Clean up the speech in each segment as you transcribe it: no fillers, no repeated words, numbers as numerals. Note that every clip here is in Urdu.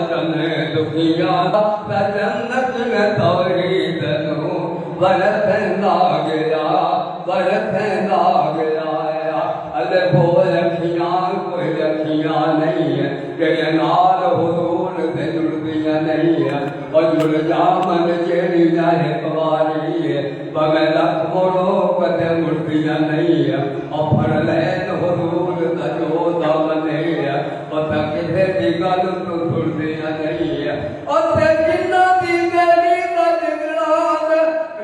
چنے دکھیا جنت میں توحید نو ورتھندا گیا ارے بول اکھیاں کوئی اکھیاں نہیں ہے کہ نال حضور دے جڑدیاں نہیں ہے اور جڑ جامن جیڑی جائے پواری ہے بغیر لکھ موڑو کدے مڑدیاں نہیں ہے اور پھڑ لین حضور دا جو دامن نہیں ہے اور تک کسے دی گل تو تھڑدیاں نہیں ہے اور تے جنہ دی میری دا جگران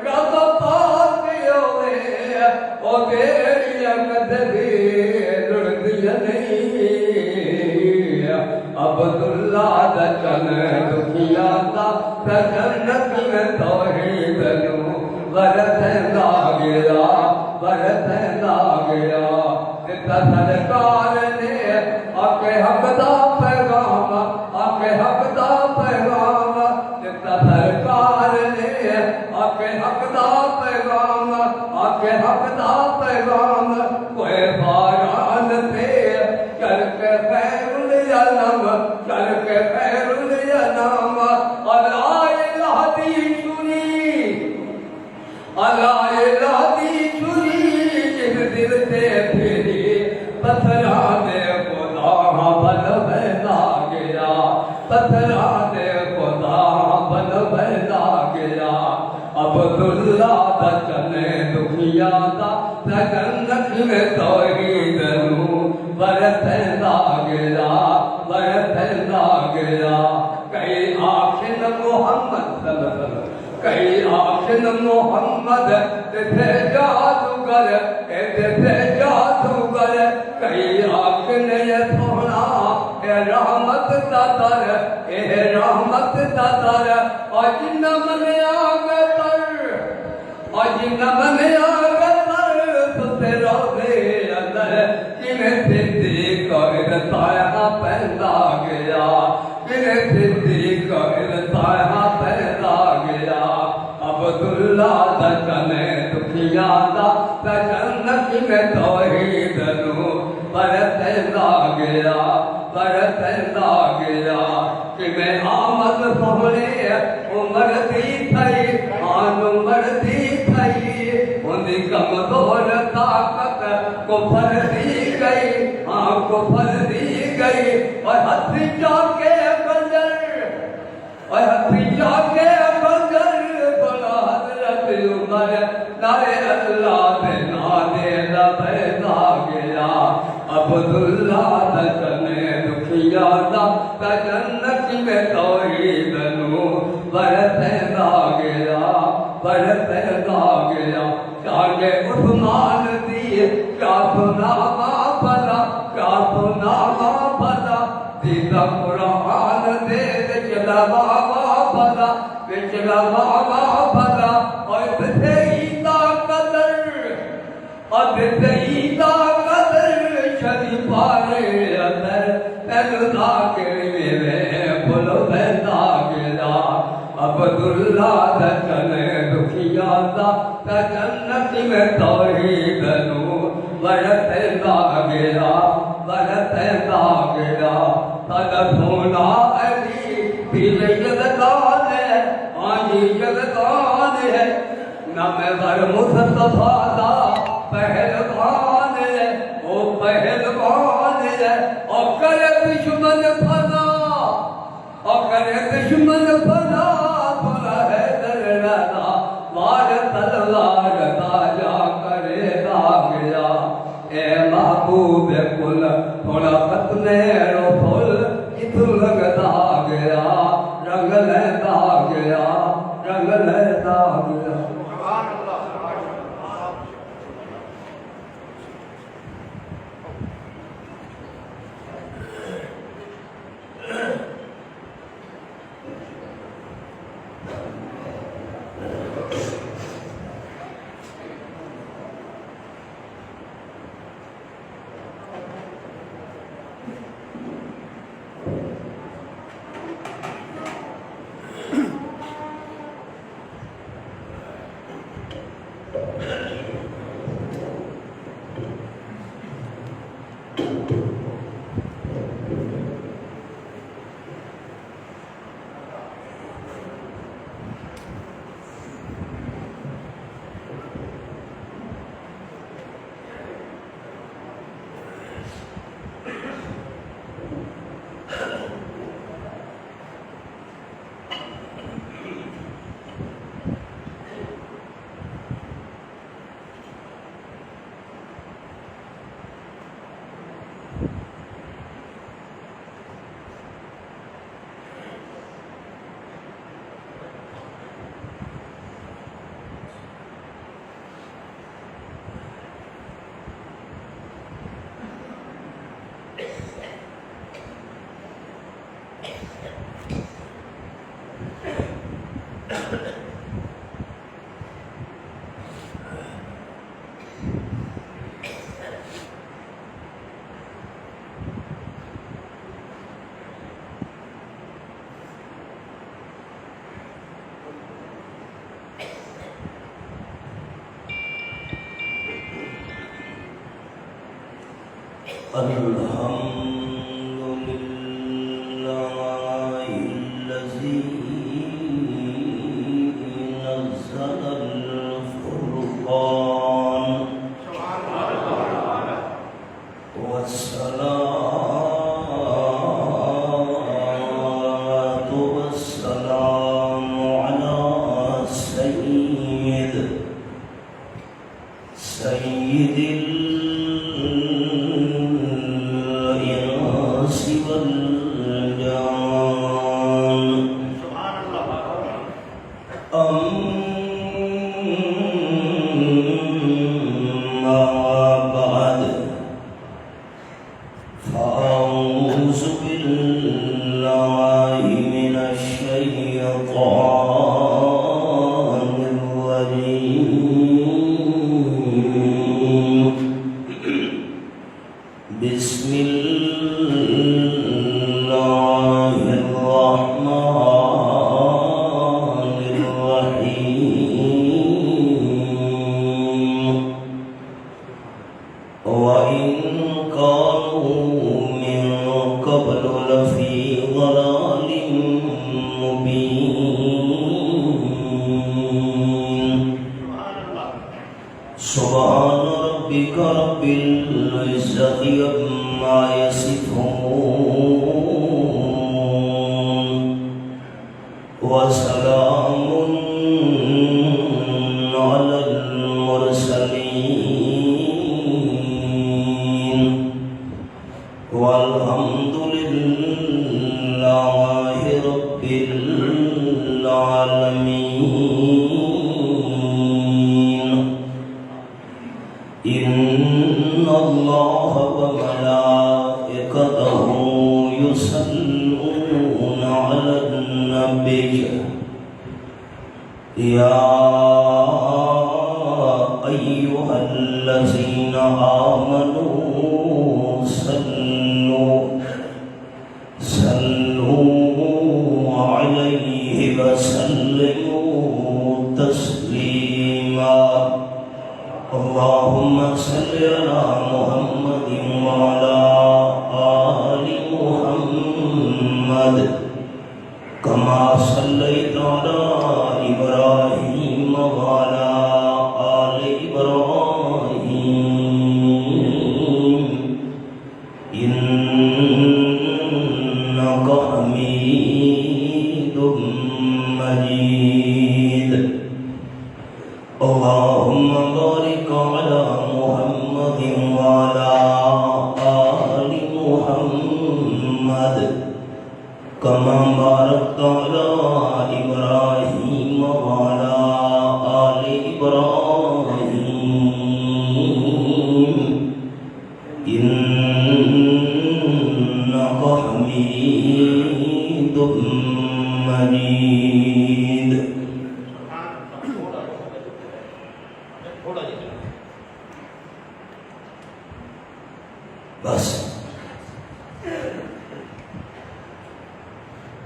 رب پاک ہوئے اور تیریاں کدے بھی لڑدیاں نہیں عبداللہ دا چنے دکھیا دا جنت میں توحید نو ورتھندا گیا تے سرکار نے آکے حق دا پیغام تے سرکار نے آکے حق دا پیغام کوئی باران تے کر کے خیر الانام اللہ الہ دی چھری جس دل تے پھری پتھراں دے خدا بل بہلا گیا عبداللہ دا چنے دکھیا دا جنت میں توحید نو ورتھندا گیا کئی آخن محمد صلی اللہ علیہ وسلم کئی آخن محمد تیتھے جادوگر کئی آخن یہ سونا اے رحمت دا در اور جنہ من آگے تر تے روزے اندر کنے صدیق ارتایا پہندا گیا عبداللہ دا چنے دکھیا دا جنت میں توحید نو ورتھندا گیا کہ میں آمد سونے عمر دی تھئی ان دی کمزور طاقت کو پھر دی گئی اور ہتھی جا کے بڑا حضرت عمر نارے اللہ دے نادے لبیدا گیا عبداللہ دا چنے دکھیا دا جنت میں توحید نو ورتھندا گیا چاہے عثمان دی کیا سناوا بھلا دیدہ قرآن دے چلاوا بھلا اور دسیدہ قدر شریفارے اندر پہلدا کے میرے بھلو بہتا گیا عبداللہ دا چنے دکھیا دا جنت میں توحید نو ورتھندا گیا تادا سونا علی پیل یزدان ہے نہ میں غر مصطفیٰ دا پہلوان ہے اور کرے دشمن فنا تھوڑا ہے درنا وار تلوار تاجا کرے دا گیا اے محبوب کل تھوڑا ختم رسول کتو لگتا گیا رنگ لیتا گیا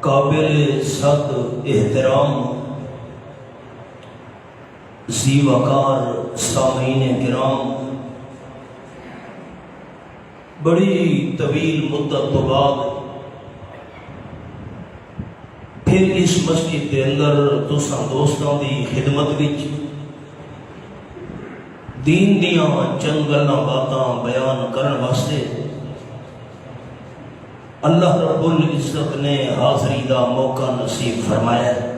قابل صد احترام ذی وقار سامعین کرام، بڑی طویل مدت تو بعد پھر اس مسجد کے اندر تساں دوستاں دی خدمت وچ دین دیاں چند گلاں باتاں بیان کرن واسطے اللہ رب العزت نے حاضری دا موقع نصیب فرمایا ہے۔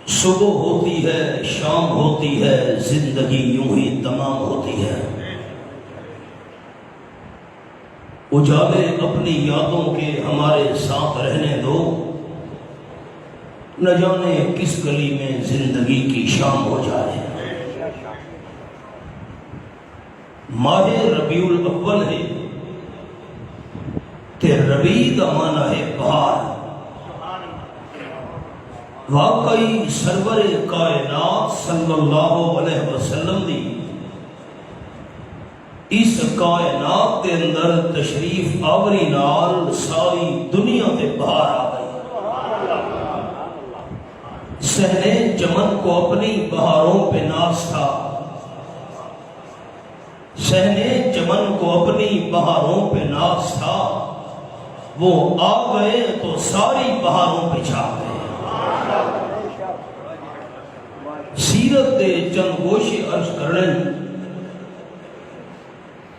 صبح ہوتی ہے، شام ہوتی ہے، زندگی یوں ہی تمام ہوتی ہے۔ اجالے اپنی یادوں کے ہمارے ساتھ رہنے دو، نہ جانے کس گلی میں زندگی کی شام ہو جائے۔ ماہ ربیع الاول ہے، تے ربیع دا معنی ہے بہار۔ واقعی سرور کائنات صلی اللہ علیہ وسلم دی اس کائنات کے اندر تشریف آوری نال ساری دنیا تے بہار آ گئی۔ صحنے چمن کو اپنی بہاروں پہ ناز تھا، صحنے چمن کو اپنی بہاروں پہ ناز تھا، وہ آ گئے تو ساری بہاروں پہ چھا گئے۔ سیرت دے چند گوشے عرض کرنے،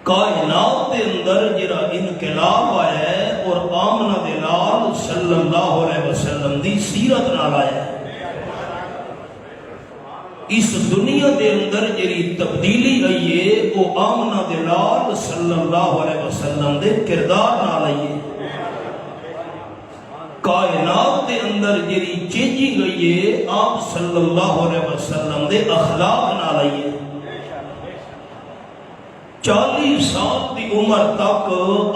کائنات دے اندر جرا انقلاب آیا ہے اور آمنہ دے لال صلی اللہ علیہ وسلم دی سیرت نال آیا ہے۔ اس دنیا دے اندر جری تبدیلی آئی ہے وہ آمنہ دے لال صلی اللہ علیہ وسلم دے کردار نال آئی ہے۔ کائنات دے اندر جری چینجنگ آئی ہے آپ صلی اللہ علیہ وسلم دے اخلاق نال آئی ہے۔ 40 سال دی عمر تک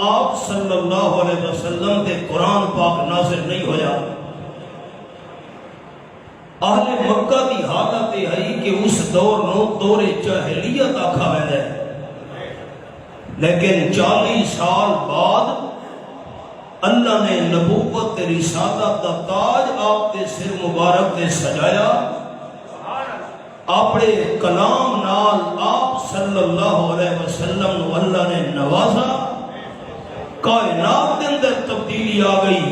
آپ صلی اللہ علیہ وسلم دے قرآن پاک نازل نہیں ہویا۔ اہل مکہ دی حالت ہے کہ اس دور نو دور جاہلیت آکھا ہے، لیکن 40 سال بعد اللہ نے نبوت رسالت دا تاج آپ دے سر مبارک دے سجایا، اپنے کلام نال آپ صلی اللہ علیہ وسلم نو اللہ نے نوازا، کائنات کے اندر تبدیلی آ گئی۔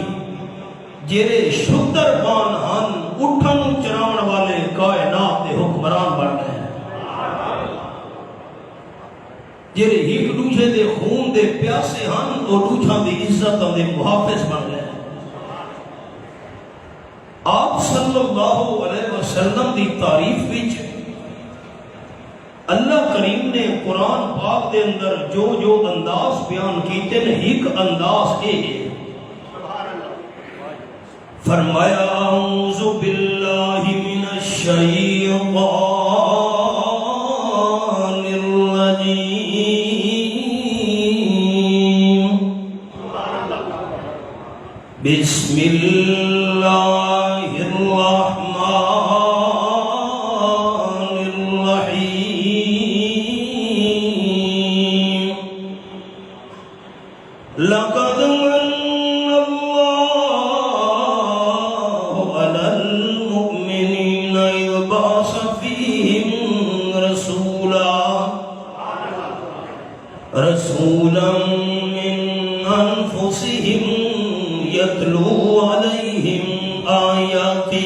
جیرے شتر بان ہن اٹھن چراون والے کائنات دے حکمران بن گئے، جیرے ہک دوجے دے خون دے پیاسے ہن اور دوجھاں دی عزت دے محافظ بن گئے۔ آپ صلی اللہ علیہ وسلم دی تعریف وچ اللہ کریم نے قرآن پاک دے اندر جو انداز بیان کیتے ہیں، ایک انداز اے ہے، فرمایا اعوذ باللہ من الشیطان الرجیم، بسم اللہ الرحمن الرحیم، لقد من اللہ علی المؤمنین اذ بعث فیہم رسولا من انفسہم یتلو علیہم آیاتہ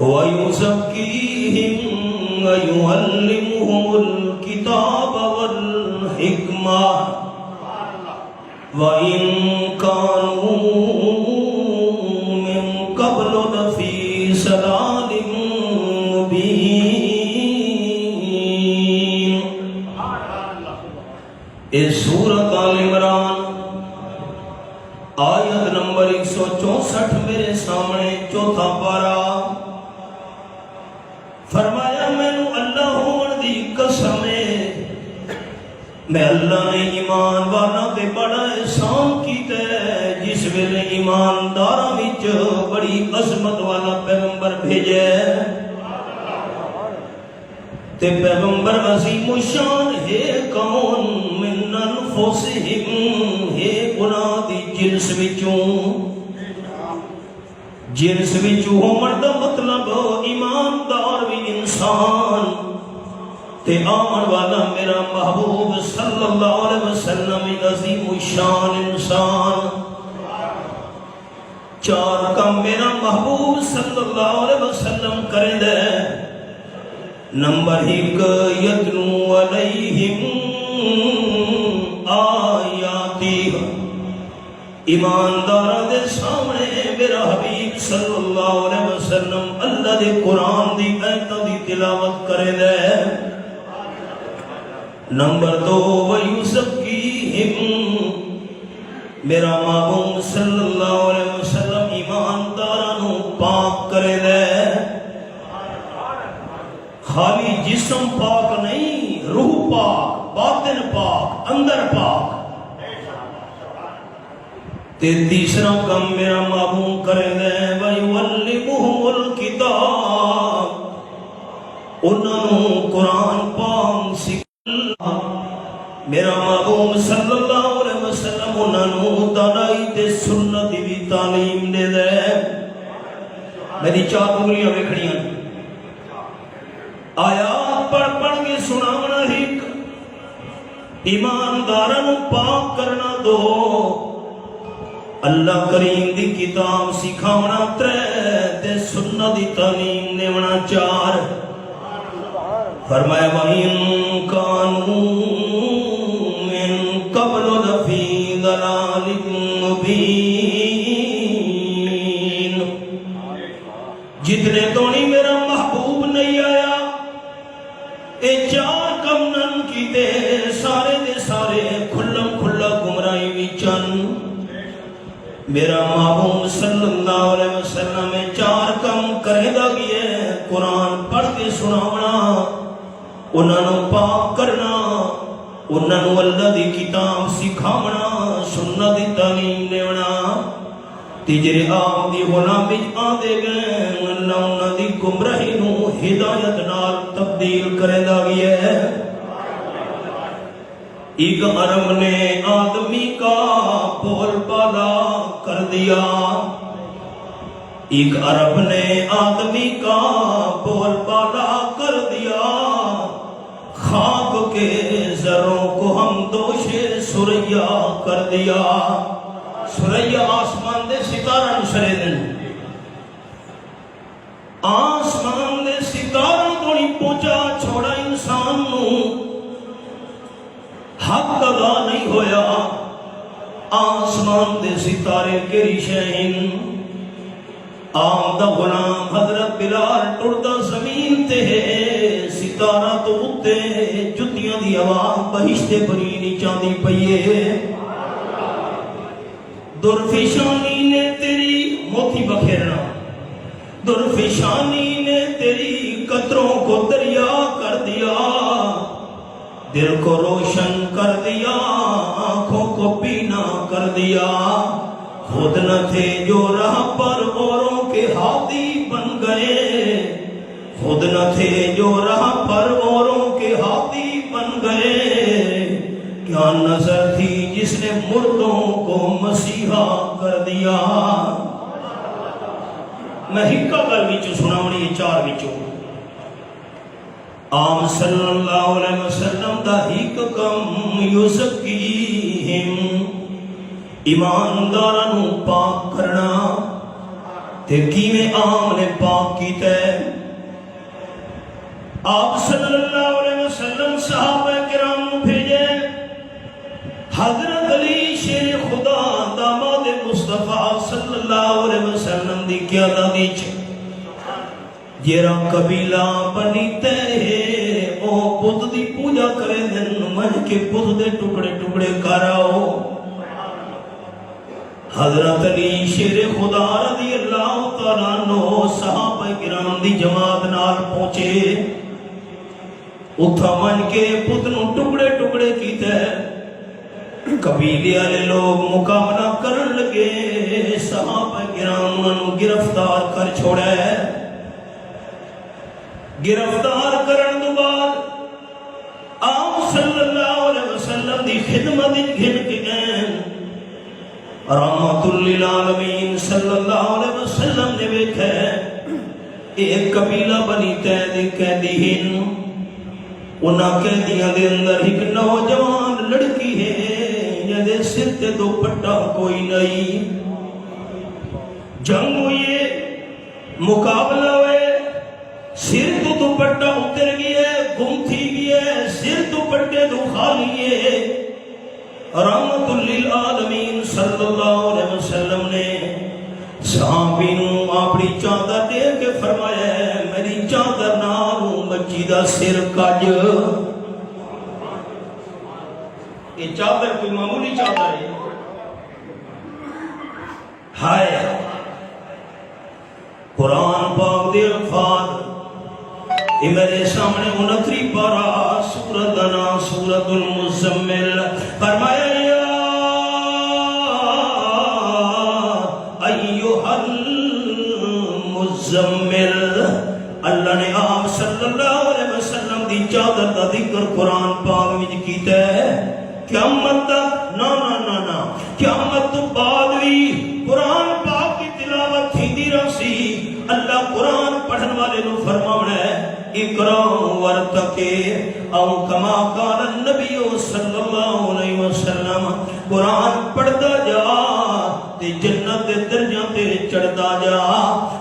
وَيُزَكِّيهِمْ وَيُعَلِّمُهُمُ الْكِتَابَ وَالْحِكْمَةَ وَإِنْ كَانُوا مِنْ قَبْلُ لَفِي ضَلَالٍ مُبِينٍ۔ اس سورۃ آل عمران آیت نمبر 164 میرے سامنے، چوتھا پارہ۔ فرمایا مینو اللہ ہون دی قسم ہے، میں اللہ نے ایمان والا تے بڑا احسان کیتا ہے، جس ویلے ایمانداراں وچ بڑی عظمت والا پیغمبر بھیجے، تے پیغمبر عظیم الشان ہے کون؟ من انفسہم، ہے گناہ دی جنس وچوں، جنس وچوں ہومن دا مطلب ایماندار بھی انسان، تے آمن والا میرا محبوب صلی اللہ علیہ وسلم عظیم الشان انسان۔ چار کام میرا محبوب صلی اللہ علیہ وسلم کریں دے۔ نمبر 1، یتلو علیہم آیاتی، ایماندار دے سامنے میرا حبیب صلی اللہ علیہ وسلم اللہ دے قرآن دی آیتاں دی تلاوت کرے دے۔ نمبر 2، وَيُزَكِّيهِمْ، میرا محبوب صلی اللہ علیہ وسلم ایماندارانوں پاک کرے دے۔ خالی جسم پاک نہیں، روح پاک، باطن پاک، اندر پاک۔ تے تیسرا کم میرا محبوب کرے دے وَيُعَلِّمُهُمُ الْكِتَابَ انہوں نے قرآن پاک سکھا میرا محبوب صلی اللہ علیہ وسلم انہوں نے دانائی تے سنت بھی تعلیم دے دے میری چار انگلیاں وکھڑیاں آیات پڑھ پڑھ کے سناونا ایک ایمانداروں پاک کرنا دو اللہ کریم دی کتاب سکھاونا ترے تے سنت دی تعلیم دیونا چار فرمایا وَإِن كَانُوا مِن قَبْلُ لَفِي ضَلَالٍ مُبِينٍ جتنے توڑی میرا محبوب نہیں آیا اے چار کمنن کی دے سارے کھلم کھلا گمرائی وچن میرا محبوب صلی اللہ علیہ وسلم میں چار کم کرے دا گئے قرآن پڑھ کے سناونا انہوں نے پاک کرنا انہوں نے اللہ دی کتاب سکھاونا سنت دی تعلیم دیونا تیجرے آپ دی غلامی آدھے گئے اللہ انہوں دی گمراہی نو ہدایت نال تبدیل کرے دا گئے ایک عرب نے آدمی کا بول بالا کر دیا ایک عرب نے آدمی کا بول بالا کر دیا خاک کے ذروں کو ہم دوش سریا کر دیا سریا آسمان دے ستارہ نشرے دن آسمان دے ستارہ کو نہیں پہنچا چھوڑا انسان نو حق ادا نہیں ہویا آسمان دے ستارے کے رشین آمدہ غلام حضرت بلال ٹردہ زمین تے ستارہ تو اتے جتیاں دی آواز بہشتے بری نیچان دی پئیے درفشانی نے تیری موتی بکھیرنا درفشانی نے تیری قطروں کو دریا کر دیا دل کو روشن کر دیا آنکھوں کو پینا کر دیا خود نہ تھے جو راہ پر اوروں کے ہادی بن گئے خود نہ تھے جو راہ پر اوروں کے ہادی بن گئے کیا نظر تھی جس نے مردوں کو مسیحا کر دیا میں ہکا کر بیچو سناوڑی چار بیچو آم صلی اللہ علیہ وسلم دا ہیک کم یزکیہم ایماندارانو پاک کرنا تے کیویں آم نے پاک کیتا ہے آپ صلی اللہ علیہ وسلم صحابہ کرام بھیجے حضرت علی شیر خدا داماد مصطفیٰ صلی اللہ علیہ وسلم دی قیادت وچ جیرا قبیلہ بنیتے ہیں او بدھ دی پوجا کرے دن من کے بدھ دے ٹکڑے ٹکڑے کراؤ حضرت علی شیر خدا رضی اللہ تعالیٰ عنہ صحابہ کرام دی جماعت نال پہنچے اتھا من کے بدھ نو ٹکڑے ٹکڑے کیتے قبیلے والے لوگ مقابلہ کرن لگے صحابہ کرام انہوں گرفتار کر چھوڑے گرفتار کرن دو بعد آپ صلی اللہ علیہ وسلم دی خدمت گھن کے گئے رحمت للعالمین صلی اللہ علیہ وسلم نے بیٹھے ایک قبیلہ بنی تیدی قیدیہن انہاں قیدیاں دے اندر ایک نوجوان لڑکی ہے جدے سر تے دو پٹا کوئی نہیں جنگ ہوئی مقابلہ ہوئے سر تو دوپٹہ اتر گئے گم تھی گئے سر دوپٹے تو خالی ہے رحمت للعالمین صلی اللہ علیہ وسلم نے صحابی نو اپنی چادر دے کے فرمایا ہے میری چادر نالوں بچی دا سر کج یہ چادر کوئی معمولی چادر ہے ہائے قرآن پاک دے الفاظ یہ میرے سامنے 29 پارہ سورت انا سورت المزمل فرمایا یا المزمل اللہ نے آپ صلی اللہ علیہ وسلم دی چادر دا ذکر قرآن پاک وچ کیتا ہے قیامت تک نا قیامت تو بعد بھی قرآن پاک کی تلاوت تھیندی رہسی اللہ قرآن پڑھن والے نو فرماونا ہے اقرا ورتقی او کما قال النبی صلی اللہ علیہ وسلم قرآن پڑھدا جا تے جنت دے درجاں تے چڑھدا جا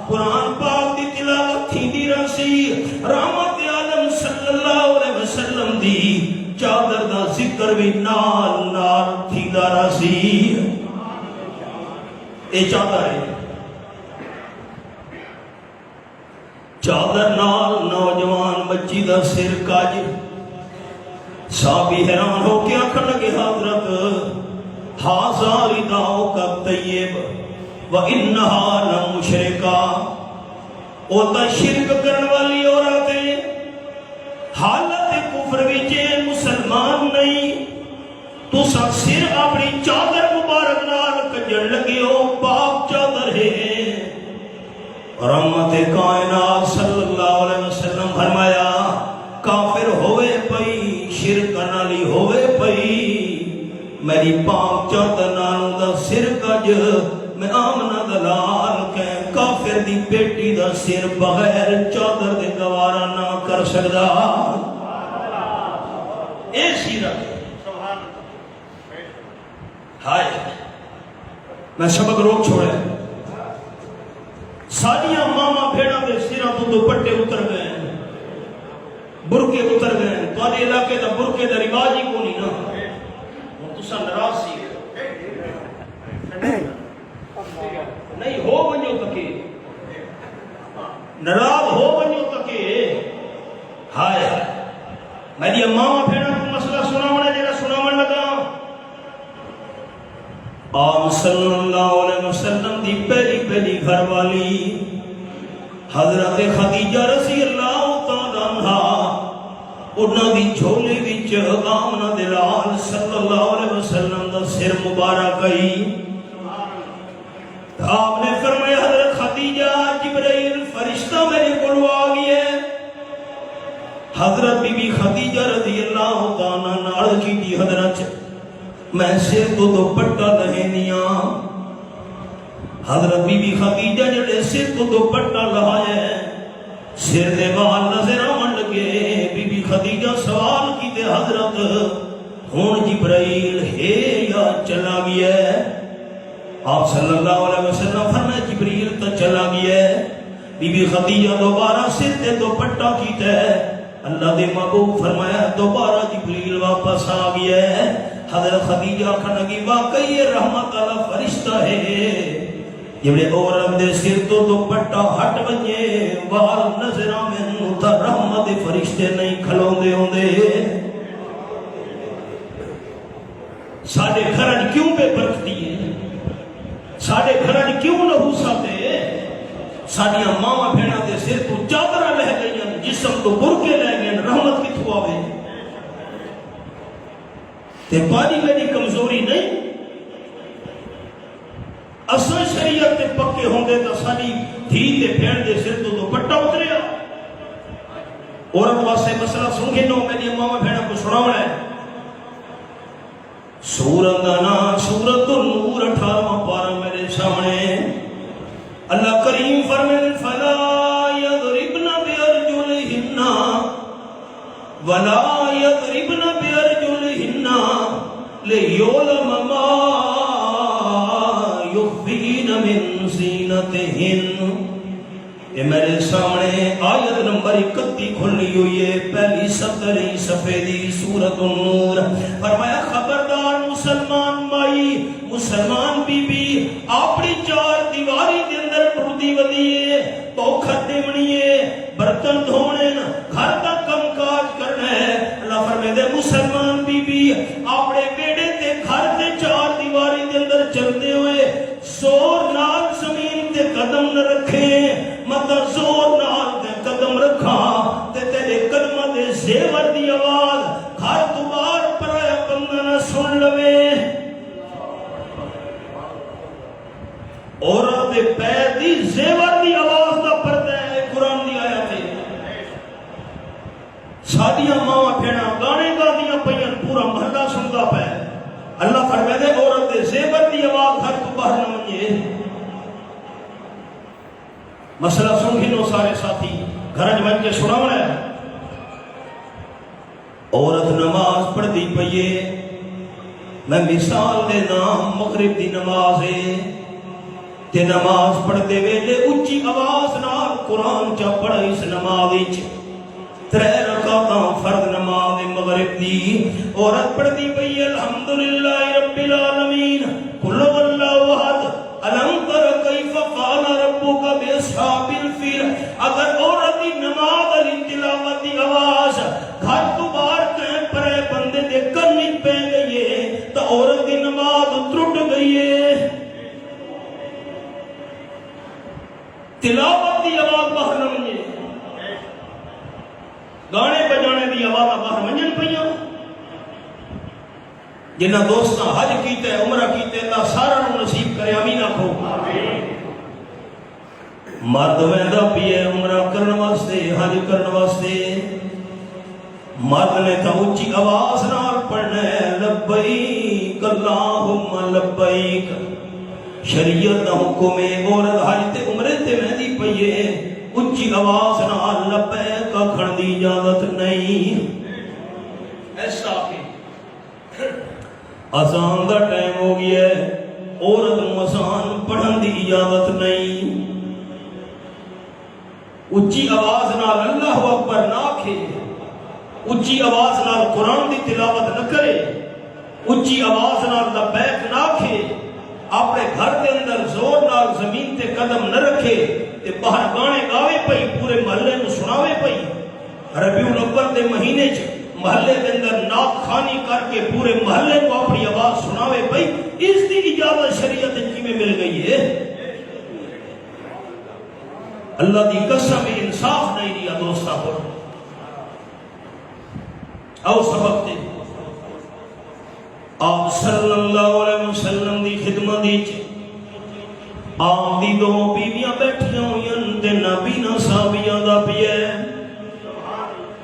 قرآن پاک دی تلاوت تھیندی رہسی رحمت عالم صلی اللہ علیہ وسلم دی چادر دا ذکر بھی نال نال تھیندا رہسی اے چادر ہے چادر نال نوجوان بچی دا سر کاج صحابی حیران ہو کے آکھن لگے حضرت ھذا رداؤک الطیب وانھا لمشرکا او تا شرک کرن والی عورت ہے حالت کفر وچ مسلمان نہیں تسا سر اپنی چادر مبارک نال کجن لگے ہو پاک چادر ہے رحمت کائنات صلی اللہ علیہ وسلم فرمایا کافر ہوئے پئی شرک نالی ہوئے پئی میری پاک چادر نالوں دا سر کج میں آمنہ دلال کہیں کافر دی بیٹی دا سر بغیر چادر دے گوارا نہ کر سکدا اے سیرت ہائے میں سبق روک چھوڑے ساڑیاں ماما بھیڑا دے سیرہ تو دوپٹے اتر گئے برکے اتر گئے تو آنے علاقے دا برکے دا رواج ہی کو نہیں نا وہ تو سا نراز سی نہیں ہو بنیو تکے نراز ہو بنیو تکے ہائے میری ماما بھیڑا کو مسئلہ سنا منا جیرا سنا من لگا آپ صلی اللہ علیہ وسلم دی پہلی گھر والی حضرت خدیجہ رضی اللہ تعالیٰ عنہ انہاں دی جھولی وچ آمنہ دلال صلی اللہ علیہ وسلم دا سر مبارک گئی آپ نے فرمایا حضرت خدیجہ جبرائیل فرشتہ میرے کو آ گیا ہے حضرت بی بی خدیجہ رضی اللہ تعالیٰ عنہ عرض کی دی حضرت میں سر تو دوپٹہ لہنیاں حضرت بی بی خدیجہ جڑے سر تو دوپٹہ لہائے سر دے وال نظر آن لگے بی بی خدیجہ سوال کی دے حضرت ہون جبرائیل ہے یا چلا گیا ہے آپ صلی اللہ علیہ وسلم فرمائے جبرائیل تو چلا گیا ہے بی بی خدیجہ دوبارہ سر دے دوپٹہ کیتا ہے اللہ دے محبوب فرمایا دوبارہ جبرائیل واپس آ گیا ہے حضرت خدیجہ کھنگی واقعی رحمت اللہ فرشتہ ہے جبڑے عورت دے سر تو دوپٹہ ہٹ بنجے وال نظر آمن تا رحمت فرشتے نہیں کھلوں دے ہوں دے ساڑھے گھرن کیوں بے برکتی ہے ساڑھے گھرن کیوں نحوسا دے ساڑھیاں ماما بھیڑا دے سر تو چادرہ لہ گئیں جسم تو برکے لہ گئیں رحمت کی تھوا ہوئے تے پانی میری کمزوری نہیں اصل شریعت تے پکے ہوں گے تو ساری دھی تے پھیڑ دے سر تو دوپٹہ اترے عورت واسے مسئلہ سنگے نو میری ماما بھیڑا کو سناونا ہے سورت دانا سورت النور 18واں پارہ میرے سامنے اللہ کریم فرمائے فلا یضربن بارجلہن ولا یضربن بارجلہن لیعلم ما یخفین من زینتہن یہ میرے سامنے آیت نمبر 31 کھلی ہوئی ہے پہلی 17 صفحے دی سورت النور فرمایا خبردار مسلمان مائی مسلمان بی بی اپنی چار دیواری دے اندر پردی ودیے تو کھتے منیے برتن دھونے گھر تک کم کاج کرنا ہے اللہ فرمائے دے مسلمان بی بی اپنے بیڑے تے گھر تے چار دیواری دے اندر چلتے ہوئے زور نال زمین تے قدم نہ رکھیں مطلب زور نال تے قدم رکھا تے تیرے قدمہ دے زیور دی آواز گھر دوبار پرایا بندہ نہ سن لوے عورت دے پیر دی زیور دی آواز دا پردہ باہر نہ منجے مسئلہ سنگھنو سارے ساتھی گھرج بن کے سناؤں ہے عورت نماز پڑھ دی پئیے میں مثال دے نام مغرب دی نماز ہے تے نماز پڑھ دے ویلے اچھی آواز نال قرآن چا پڑھا اس نماز وچ 3 رکعتاں فرض نماز مغرب دی عورت پڑھ دی پئی الحمدللہ رب العالمین قل هو اللہ احد الم تر کیف فعل ربک باصحاب الفیل اگر عورت دی نماز علی تلاوت دی آواز گھر تو باہر کہیں پرے بندے دے کن وچ پہ گئی ہے تو عورت دی نماز ٹوٹ گئی ہے تلاوت دی آواز باہر نہ منجے گانے بجانے دی آواز باہر منجن پئیاں جنہ دوستاں حج کیتے عمرہ کیتے اللہ سارا نو نصیب کرے آمین آکھو مرد ویندا پیے عمرہ کرن واسطے حج کرن واسطے مرد نے تا اونچی آواز نال پڑھنا ہے لبیک اللہم لبیک شریعت دا حکم ہے عورت حج تے عمرے تے ویندی پئی ہے اونچی آواز نال لبیک آکھن دی اجازت نہیں ایسا کہ اذان دا ٹائم ہو گیا ہے عورت نوں اذان پڑھن دی اجازت نہیں اونچی آواز نال اللہ اکبر نہ آکھے اونچی آواز نال قرآن دی تلاوت نہ کرے اونچی آواز نال لبیک نہ آکھے اپنے گھر دے اندر زور نال زمین تے قدم نہ رکھے تے باہر گانے گاوے پئی پورے محلے نوں سناوے پئی ربیع الاول دے مہینے چ محلے کے اندر ناک خانی کر کے پورے محلے کو اپنی آواز سناوے پئی اس دی اجازت شریعت کی میں مل گئی ہے اللہ دی قسم انصاف نہیں دیا دوستا کو او سبق تے آپ صلی اللہ علیہ وسلم دی خدمت دیچ آپ دی 2 بیویاں بیٹھیاں ہوئیں تے نبی نہ صحابیاں دا پیے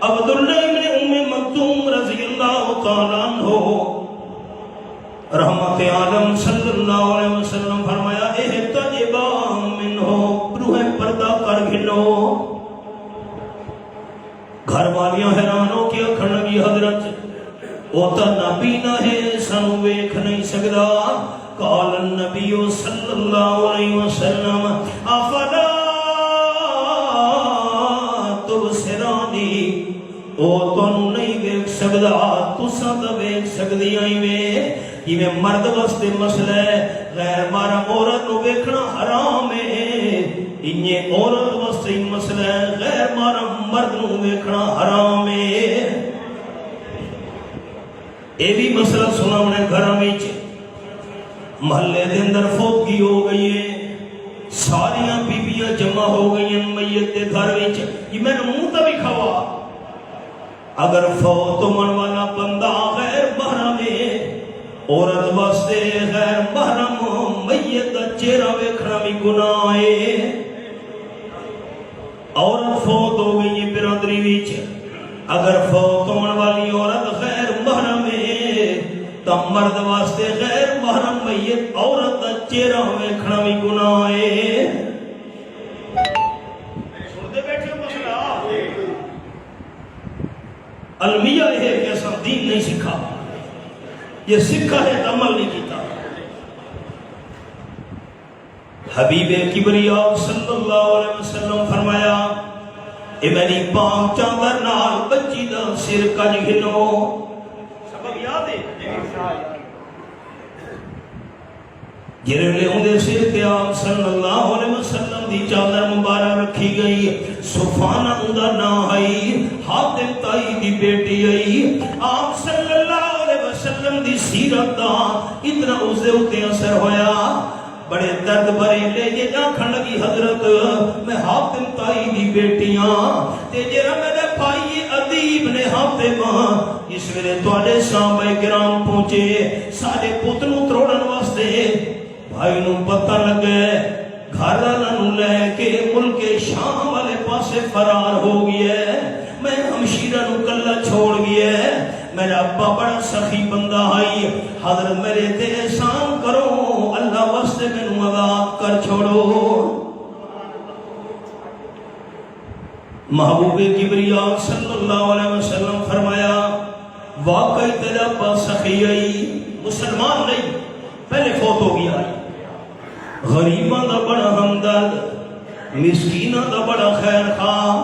عبداللہ ابن مکتوم رضی اللہ تعالیٰ عنہ رحمت عالم صلی اللہ علیہ وسلم فرمایا احتجبا منہو روح پردہ کر گھنو گھر والیاں حیرانوں کی اکھن لگی حضرت وہ تا نبی نہ ہے سنو ویکھ نہیں سکدا قال النبی صلی اللہ علیہ وسلم افلا تبصرانی او تانوں نہیں ویکھ سکدا تساں تے ویکھ سکدی آئی وے کہ مرد واسطے مسئلہ ہے غیر محرم عورت نو ویکھنا حرام ہے انہی عورت واسطے مسئلہ ہے غیر محرم مرد نو ویکھنا حرام ہے اے بھی مسئلہ سنا انہیں گھراں وچ محلے دے اندر فوتگی ہو گئی ہے ساریاں بیبیاں جمع ہو گئی ہیں میت دے گھر وچ یہ میں نے منہ تے بھی کھوا اگر فوت من والا بندہ غیر محرم ہے عورت واسطے غیر محرم میت دا چہرہ ویکھنا بھی گناہ ہے عورت فوت ہو گئی ہے برادری وچ اگر فوت ہونے والی عورت غیر محرم ہے تو مرد واسطے غیر محرم میت عورت دا چہرہ ویکھنا بھی گناہ ہے سنتے بیٹھے مسئلہ المیہ ہے کہ ایسا دین نہیں سکھا یہ سکھا ہے عمل نہیں کیتا حبیب کبریا صلی اللہ علیہ وسلم فرمایا اے میری پاک چادر نال بچی دا سر کج گھنو سبب یاد ہے جرے لے ہوندے سر تے آپ صلی اللہ علیہ وسلم دی چادر مبارک رکھی گئی صفانہ اندہ نہ آئی حاتم تائی دی بیٹی آئی آپ صلی اللہ علیہ وسلم دی سیرت دا اتنا اس دے اتے اثر ہویا بڑے درد بھرے لے جے آنکھن لگی حضرت میں حاتم تائی دی بیٹیاں تے جرا میرے بھائی ادیب نے حاتم اس ویلے تواڈے صحابہ کرام پہنچے سارے پتر نوں تروڑن واسطے بھائی نوں پتہ لگے گھر والوں لے کے ملک شام والے پاسے فرار ہو گیا ہے میں ہمشیرہ نوں کلا چھوڑ گیا ہے میرا ابا بڑا سخی بندہ آئی حضرت میرے تے احسان کرو اللہ واسطے واسطے مینوں آزاد کر چھوڑو۔ محبوب کبریا صلی اللہ علیہ وسلم فرمایا واقعی تیرا پاس سخی آئی، مسلمان نہیں پہلے فوت ہو گیا، غریباں دا بڑا ہمدرد، مسکیناں دا بڑا خیر خواہ،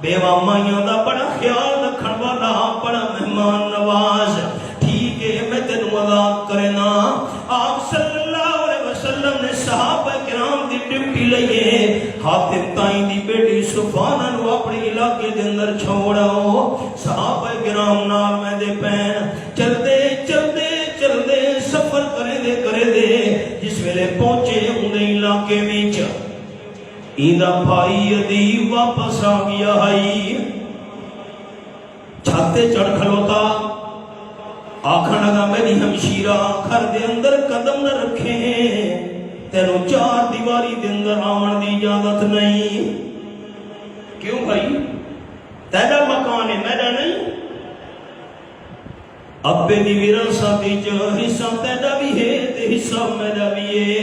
بیوہ مائیاں دا بڑا خیال رکھن والا، بڑا مہمان نواز۔ ٹھیک ہے میں تینوں آزاد کرنا۔ آپ صلی اللہ علیہ وسلم نے صحابہ کرام دی ڈیوٹی لئیے، حاتم تائیں دی بیٹی سفانہ نو اپنے علاقے دے اندر چھوڑاؤ، صحابہ کرام نال میں دے پین چلدے چلدے چلدے سفر کرے دے جس ویلے پہنچے اندے علاقے وچ ایندہ بھائی عدی واپس آ گیا ہے، چھاتے چڑھ کھلوتا آکھن لگا میری ہمشیرہ گھر دے اندر قدم نہ رکھیں، تینوں چار دیواری دے اندر آمن دی اجازت نہیں۔ کیوں بھائی؟ تیرا مکان ہے میرا نہیں؟ ابے دی وراثت وچ حصہ تیرا بھی ہے تے حصہ میرا بھی ہے۔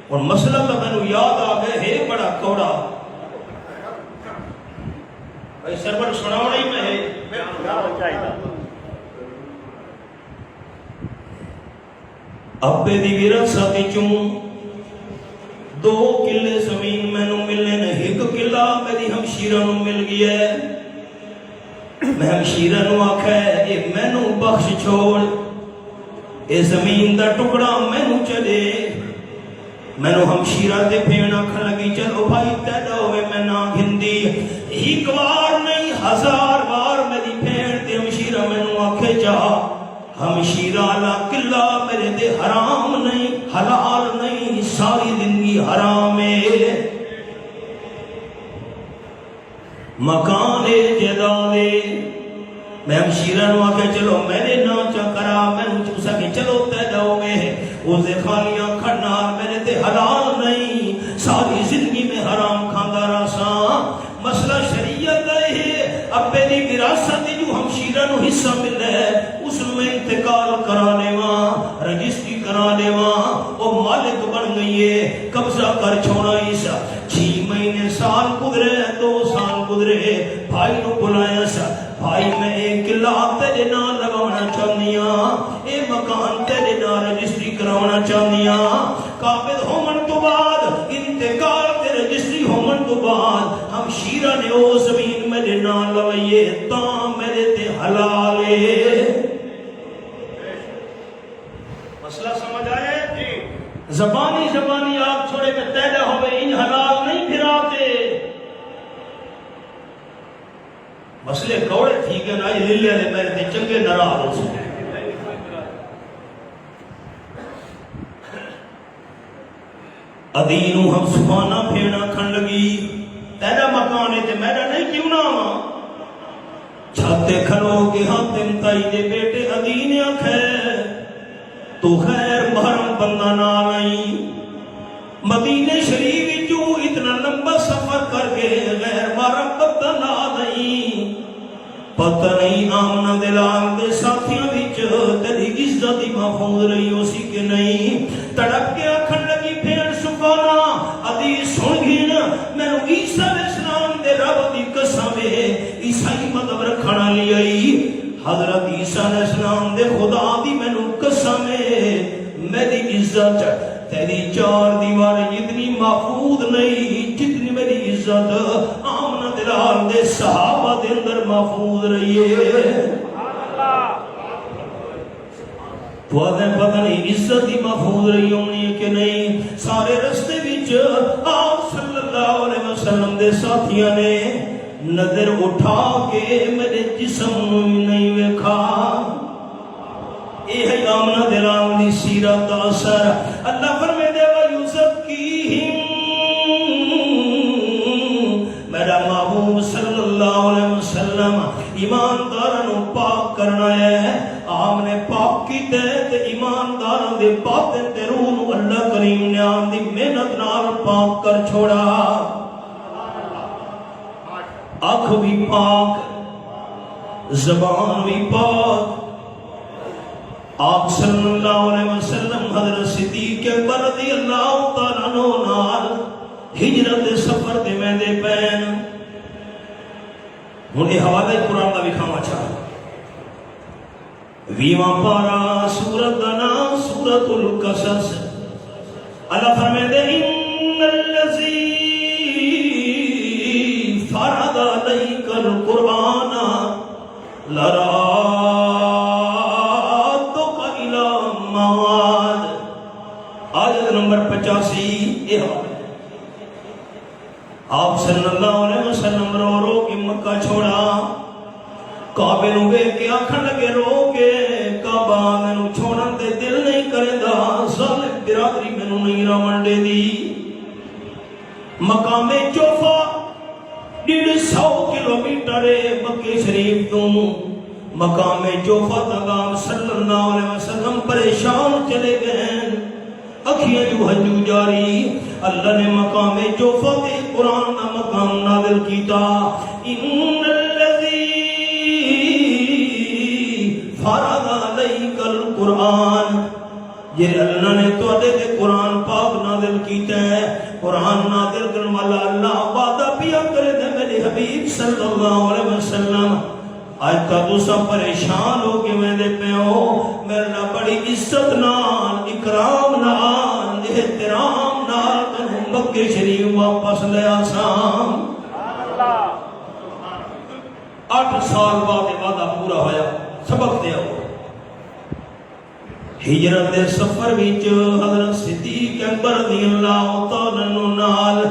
اور مسئلہ تو مینوں یاد آ گئے ہے بڑا کوڑا، بھائی سرور سناؤ نہیں میں ہے ابے دی وراثت وچوں 2 کلے زمین مینوں ملنے نے، 1 کلا میری ہمشیرہ نو مل گیا ہے۔ میں ہمشیرہ نو آکھا ہے اے مینوں بخش چھوڑ، اے زمین دا ٹکڑا مینوں چلے۔ مینوں ہمشیرہ تے بھین آکھن لگی چلو بھائی تیرا ہوئے میں نہ گھندی، 1 بار نہیں 1000 بار میری بھین تے ہمشیرہ مینوں آکھے جا ہمشیرہ لا قلعہ میرے دے حرام نہیں حلال نہیں، ساری زندگی حرام ہے، مکان جائیداد میں ہمشیرہ نو آکھے چلو میرے نا چکرا میں چوسا کہ چلو تیرا ہوئے اسے خالیاں کھڑنار میرے دے حلال نہیں، ساری زندگی میں حرام کھاندہ راساں۔ مسئلہ شریعت ہے، ابے دی وراثت جو ہمشیرہ نو حصہ مل ہے اس میں انتقال کرانے وہاں رجسٹری کرانے وہاں وہ مالک بن گئی ہے، قبضہ کر چھوڑا ایسا۔ 6 مہینے سال گزرے 2 سال گزرے، بھائی نو بلایا سا بھائی میں ایک قلعہ تیرے نام لگانا چاہنیاں، اے مکان تیرے نام رجسٹری کرانا چاہنیاں، قابض ہومن تو بعد انتقال تے رجسٹری ہومن تو بعد ہمشیرہ نے او زمین میرے نام لوائیے تاں میرے تے حلال ہے۔ مسئلہ سمجھ آئے؟ زبانی آپ چھوڑے کہ تیرا ہوئے ان حلال نہیں پھراتے، مسئلے کوڑے ٹھیک ہے نا یہ للے لے میرے تے چنگے نراز ہو سکتے۔ ادینو ہم سبحانہ پھیڑا کھن لگی تیرا مکان ہے تے میرا نہیں کیوں نہ ہوا، چھاتے کھلو کے حاتم تائی دے بیٹے ادین آکھے تو خیر محرم بندہ نہ نہیں، مدینہ شریف جو اتنا لمبا سفر کر کے غیر محرم بندہ نہ نہیں، پتہ نہیں آمنہ دلال دے ساتھیاں وچ تیری عزت محفوظ رہی ہو سی کہ نہیں۔ تڑپ کے آکھن لگی پھر سبحانہ ادی سن گھن مینوں عیسیٰ علیہ السلام دے رب دی قسم ہے، عیسائی مذہب رکھنا لئی حضرت عیسیٰ علیہ السلام دے خدا دی مینوں قسم ہے میری عزت تیری 4 دیواریں جتنی محفوظ نہیں جتنی میری عزت آمنہ دلال دے صحابہ دے اندر محفوظ رہی ہے۔ پتہ نہیں عزت ہی محفوظ رہی ہونی ہے کہ نہیں۔ سارے رستے وچ آپ صلی اللہ علیہ وسلم دے ساتھیاں نے نظر اٹھا کے میرے جسم نہیں ویکھا، اے ہے آمنہ دلال دی سیرت اثر۔ اللہ فرمائے دے وَيُزَكِّيهِمْ، میرا محبوب صلی اللہ علیہ وسلم ایمانداروں پاک کرنا ہے، آپ نے پاک کی تے ایمانداروں دے باطن تے روح اللہ کریم نے آپ دی محنت نال پاک کر چھوڑا۔ آنکھ بھی پاک، زبان بھی پاک، آپ صلی اللہ علیہ وسلم حضرت صدیق اکبر رضی اللہ تعالیٰ عنہ نال ہجرت دے سفر تے میں دے پین ہن یہ حوالہ قرآن دا وکھاواں چاہ ویواں پارا سورت دا نام سورت القصص اللہ فرمائے ان الذی فرض علیک القرآن لرادک الی موعد آیت نمبر 85 یہ آپ صلی اللہ علیہ وسلم رو رو کے مکہ چھوڑا کعبے نو ویکھ کے آکھن لگے رو کے کعبہ مینوں چھوڑن دے دل نہیں کرے دا ظالم برادری مینوں نہیں راون دے دی مقام جوفا 150 کلومیٹر مکہ شریف تو مقام جوفا تک صلی اللہ علیہ وسلم پریشان چلے گئے اکھیاں جو ہنجو جاری اللہ نے مقام جوفا تے قرآن کا مقام نازل کیتا ان الذی فرض علیک القرآن یہ اللہ نے تو دے قرآن پاک نازل کیتا ہے قرآن نازل کرنے والا اللہ وعدہ پیا کرے دے میرے حبیب صلی اللہ علیہ وسلم آج کا دوسرا پریشان ہو کے میں دے پہ ہو میرا بڑی عزت نال اکرام نال احترام نال کنوں مکہ شریف واپس لے آسام 8 سال بعد وعدہ پورا ہویا سبق دیا ہو ہجرت دے سفر وچ حضرت صدیق اکبر رضی اللہ تعالیٰ عنہ نال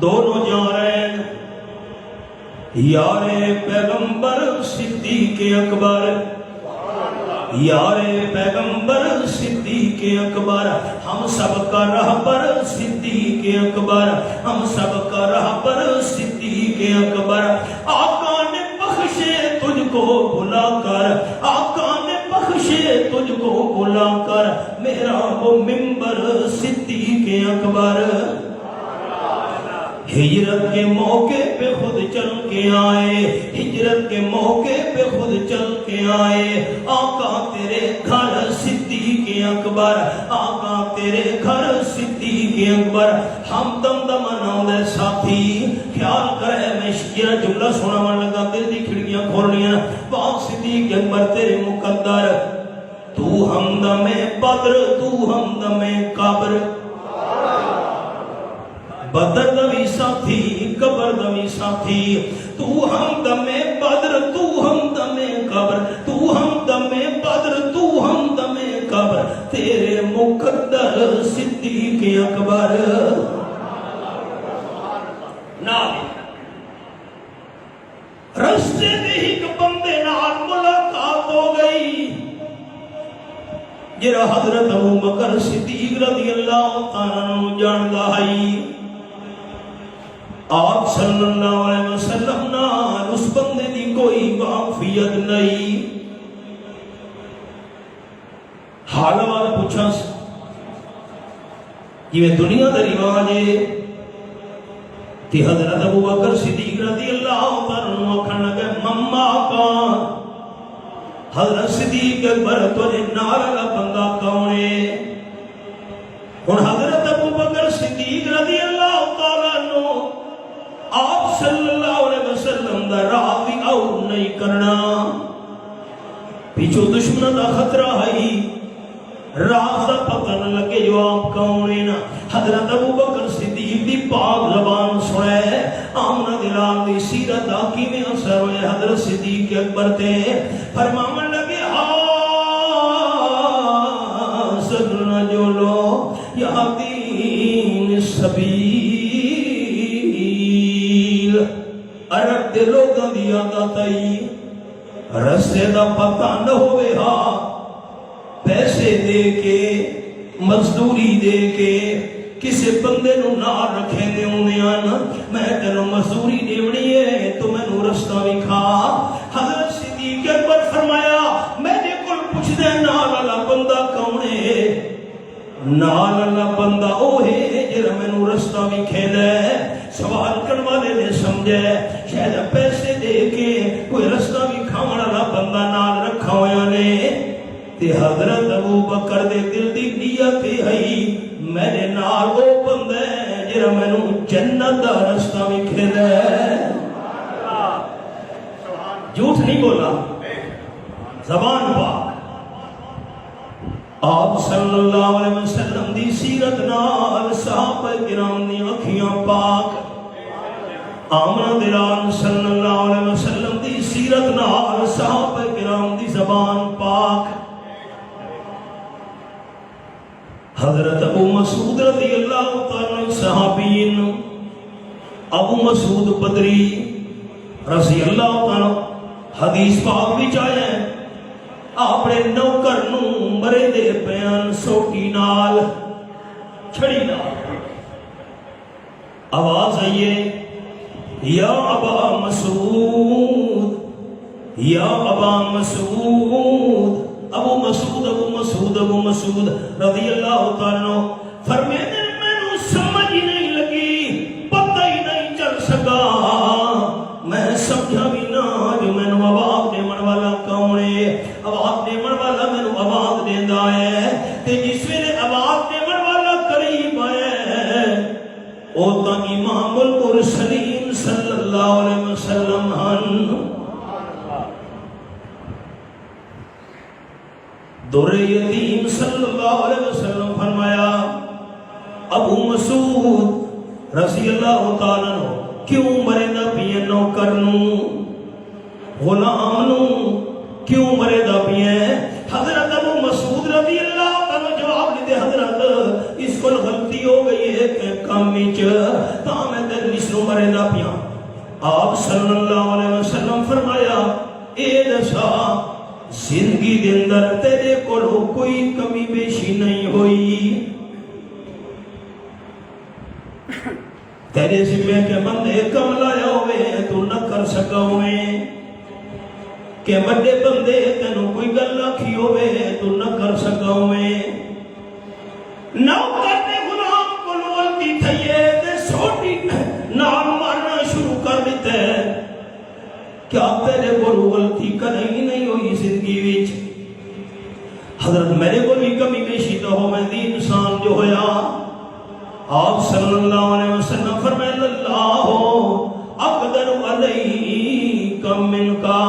دونوں جا رہے ہیں یار پیغمبر صدیق اکبر یار پیغمبر صدیق اکبر ہم سب کا رہبر صدیق اکبر ہم سب کا رہبر صدیق اکبر آقا نے بخشے تجھ کو بلا کر آقا نے بخشے تجھ کو بلا کر میرا وہ منبر صدیق اکبر ہجرت کے موقع پہ خود چل کے آئے ہجرت کے موقع پہ خود چل کے آئے آقا تیرے گھر صدیق اکبر آقا تیرے گھر صدیق اکبر ہم دم دمانوں دے ساتھی خیال کرے میں یہ جملہ سنا من لگا دل دی کھڑکیاں کھولنیاں پاک صدیق اکبر تیرے مقدر تو ہمدم بدر تو ہمدم قبر بدر دمی ساتھی قبر دمی ساتھی تو ہمدم بدر تو ہمدم قبر تو ہمدم بدر تو ہمدم قبر تیرے مقدر صدیق اکبر رستے میں ایک بندے نال ملاقات ہو گئی جرا حضرت ابو بکر صدیق رضی اللہ تعالیٰ عنہ جاندا ہے آپ صلی اللہ علیہ وسلم نال اس بندے دی کوئی واقفیت نہیں حال والا پوچھا یہ دنیا دا رواج ہے کہ حضرت ابو بکر صدیق رضی اللہ تعالیٰ عنہ کھڑ گئے مما کا حضرت صدیق اکبر تو نال والا بندہ کون ہے اور حضرت ابو بکر صدیق رضی اللہ تعالیٰ عنہ آپ صلی اللہ علیہ وسلم دا راہ بھی اور نہیں کرنا پیچھو دشمن دا خطرہ ہے راہ دا پتہ نہ لگے جو آپ کون ہے نا حضرت ابو بکر صدیق دی پاک زبان سنے آمنہ دلال دی سیرت آکی میں اثر ہوئے حضرت صدیق اکبر تے فرمامن لگے سگنا جو لو یا دین سبیل عرب دے لوگاں دی عادت آئی رستے دا پتہ نہ ہوئے ہاں پیسے دے کے مزدوری دے کے کسے بندے نو نہ رکھے دے ہونے آنا میں تینوں مزدوری دیونی ہے تو میں نو رستہ بھی کھا حضرت صدیق اکبر فرمایا میں نے کل پوچھ دے نال اللہ بندہ کون ہے نال اللہ بندہ او ہے جرہ میں نو رستہ بھی کھیلے سوال کرنے والے نے سمجھے شاید پیسے دے کے کوئی رستہ بھی کھاوڑا اللہ بندہ نال رکھا ہویا نے تے حضرت ابو بکر دے دل دی خاصیت ہے میرے نال وہ بندہ ہے جڑا مینوں جنت دا رستہ وکھدا ہے. جھوٹ نہیں بولا، زبان پاک. آپ صلی اللہ علیہ وسلم دی سیرت نال صحابہ کرام دی اکھیاں پاک. آمنہ دلال صلی اللہ علیہ وسلم دی سیرت نال صحابہ کرام دی زبان پاک. حضرت ابو مسعود رضی اللہ تعالی صحابین، ابو مسعود بدری رضی اللہ تعالی حدیث پاک وچ آیا ہے اپنے نوکر نوں مرے دے بیان سوٹی نال چھڑی نال آواز آئیے یا ابا مسعود، یا ابا مسعود. ابو مسعود ابو مسعود ابو مسعود رضی اللہ تعالیٰ عنہ فرمیندے مینوں سمجھ ہی نہیں لگی، پتہ ہی نہیں چل سکا، میں سمجھا بھی نہ جو مینوں آواز دیون والا کون ہے. آواز دیون والا مینوں آواز دیندا ہے تے جس ویلے آواز دیون والا قریب آیا او تا امام المرسلین صلی اللہ علیہ وسلم ہن. دور یتیم صلی اللہ علیہ وسلم فرمایا ابو مسعود رضی اللہ تعالیٰ عنہ کیوں مرے دا پیے نوکر نوں غلام نوں کیوں مرے دا پیے. حضرت ابو مسعود رضی اللہ تعالیٰ عنہ جواب دیتے حضرت اس کو غلطی ہو گئی ہے کہ کام وچ تاں میں تے اس نوں مرے دا پیاں. آپ صلی اللہ علیہ وسلم فرمایا اے دسا زندگی دے اندر تیرے کولو کوئی کمی بیشی نہیں ہوئی، تیرے ذمے کے بندے کم لایا ہوئے تو نہ کر سکا ہوئے، کہ بڑے بندے تینوں کوئی گل آکھی ہوئے تو نہ کر سکا ہوئے. نوکر تے غلام کولو غلطی تھئیے تے سوٹی نال مارنا شروع کر دیتا ہے. کیا تیرے کو غلطی کہیں نہیں ہوئی زندگی وچ؟ حضرت میرے کو بھی کمی بیشی تو ہو میں دی انسان جو ہویا. آپ صلی اللہ علیہ وسلم فرمائے اللہ اقدر علیک من کا،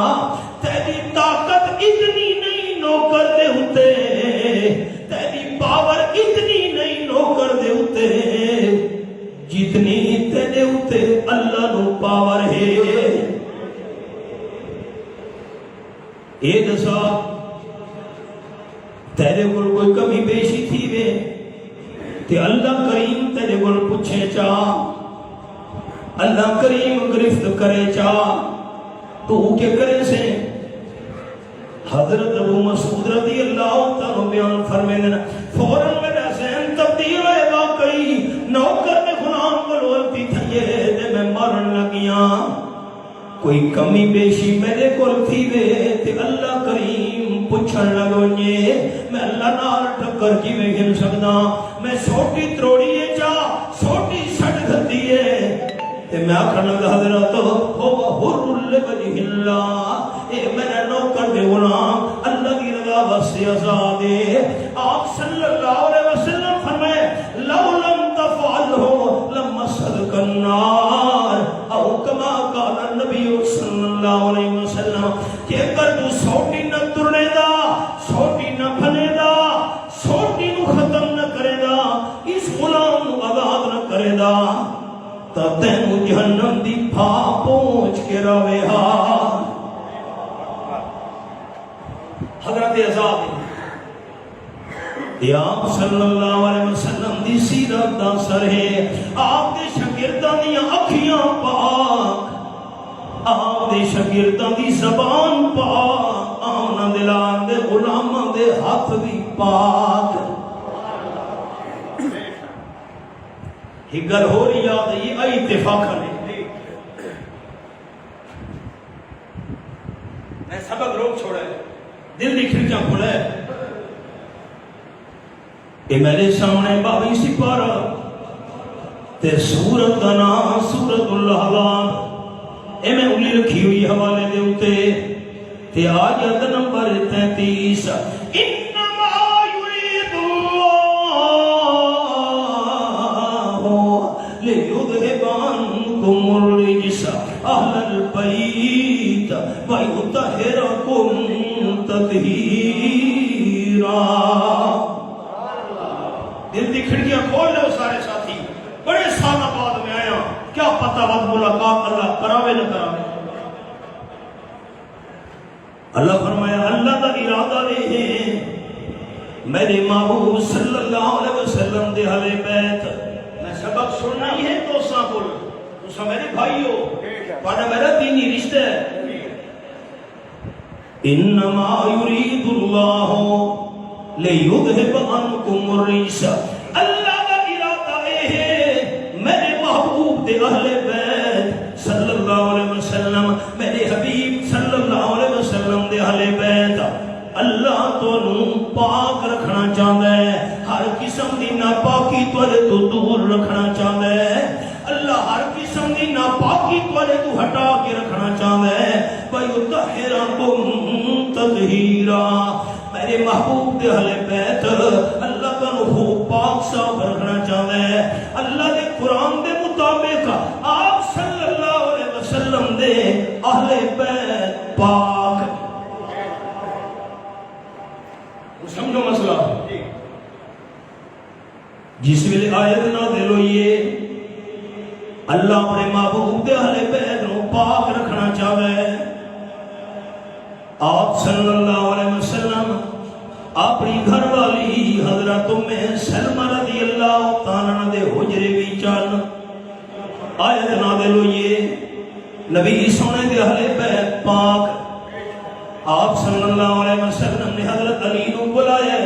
تیری طاقت اتنی نہیں نوکر دے ہوتے، تیری پاور اتنی نہیں نوکر دے ہوتے جتنی تیرے ہوتے اللہ نو پاور ہے. اے دسا تیرے کول کوئی کمی بیشی تھی وے تے اللہ کریم تیرے کول پوچھے چا، اللہ کریم گرفت کرے چا تو کیا کرے سے. حضرت ابو مسعود رضی اللہ تعالیٰ بیان فرمیندے فوراً میرا ذہن تبدیل ہوئے واقعی نوکر میں غلام کو غلطی تھئیے تے میں مارن لگیاں، کوئی کمی بیشی میرے کول تھی وے تے اللہ کریم پوچھن لگوñے میں اللہ نال ٹکر کیویں گھن سکدا. میں سوٹی تروڑی ہے چا سوٹی سٹ دتی ہے تے میں آکھن لگا حضرت ہو حر لوجہ اللہ، اے میرا نوکر دے غلام اللہ کی رضا واسطے آزاد ہے. آپ صلی اللہ علیہ وسلم فرمائے لو لم تفعلہ لمسدک النار او کما قال النبی صلی اللہ علیہ وسلم کہ اگر تو سوٹی نہ ترنے دا، سوٹی نہ بھنے دا، سوٹی نو ختم نہ کرے دا، اس غلام نو آزاد نہ کرے دا تا تینو جہنم دی پھا پہنچ کے روے ہا. حضرت آزاد آپ صلی اللہ علیہ وسلم دی سیرت دا سر ہے. آپ دے شاگرداں دی اکھیاں پاک، آپ دے شاگرداں دی زبان پاک، آمنہ دلال دے غلاماں دے ہاتھ بھی پاک. یہ گل ہو رہی یاد ہے یہ اتفاق ہے. میں سبق روک چھوڑا ہے، دل دی کھڑکیاں کھولا ہے. کہ میرے سامنے 22 سپارہ تے سورت کا نام سورت الاحزاب، اے میں انگلی رکھی ہوئی حوالے دے اتے تے آیت نمبر 33 انما یرید اللہ البيت ويطهركم تطهيرا. دل دی کھڑکیاں کھول لو سارے ساتھی. بڑے سالوں بعد میں آیا, کیا پتہ وقت ملاقات اللہ کراوے نہ کراوے. اللہ فرمایا اللہ کا ارادہ یہ ہے میرے محبوب صلی اللہ علیہ وسلم دے اہل بیت. میں سبق سننا ہی ہے دوستاں کو, تساں میرے بھائی ہو, تہاڈا میرا دینی رشتہ ہے. انما یرید اللہ لیذھب عنکم الرجس. اللہ کا ارادہ یہ ہے میرے محبوب دے اہل بیت صلی اللہ علیہ وسلم, میرے حبیب صلی اللہ علیہ وسلم دے اہل بیت, اللہ تو پاک رکھنا چاہتا ہے, ہر قسم دی ناپاکی تھوڑے تو دور رکھنا چاہتا ہے. اللہ ہر قسم دی ناپاکی تھوڑے تو ہٹا کے رکھنا چاہتا ہے. وَيُطَهِّرَكُمْ تَطْهِيرًا. میرے محبوب دے اہل بیت اللہ کا خوب پاک صاف رکھنا چاہتا ہے. اللہ دے قرآن دے مطابق آپ صلی اللہ علیہ وسلم دے اہل بیت پاک. سمجھو مسئلہ. جس ویلے آیت نازل ہوئی ہے اللہ اپنے محبوب دے اہل بیت نو پاک رکھنا چاہتا ہے. آپ صلی اللہ علیہ وسلم اپنی گھر والی حضرت ام سلمہ رضی اللہ تعالیٰ عنہ دے حجرے بھی چل آیت نازل ہوئی ہے. نبی سونے دے اہل بیت پاک آپ صلی اللہ علیہ وسلم نے حضرت علی نو بلایا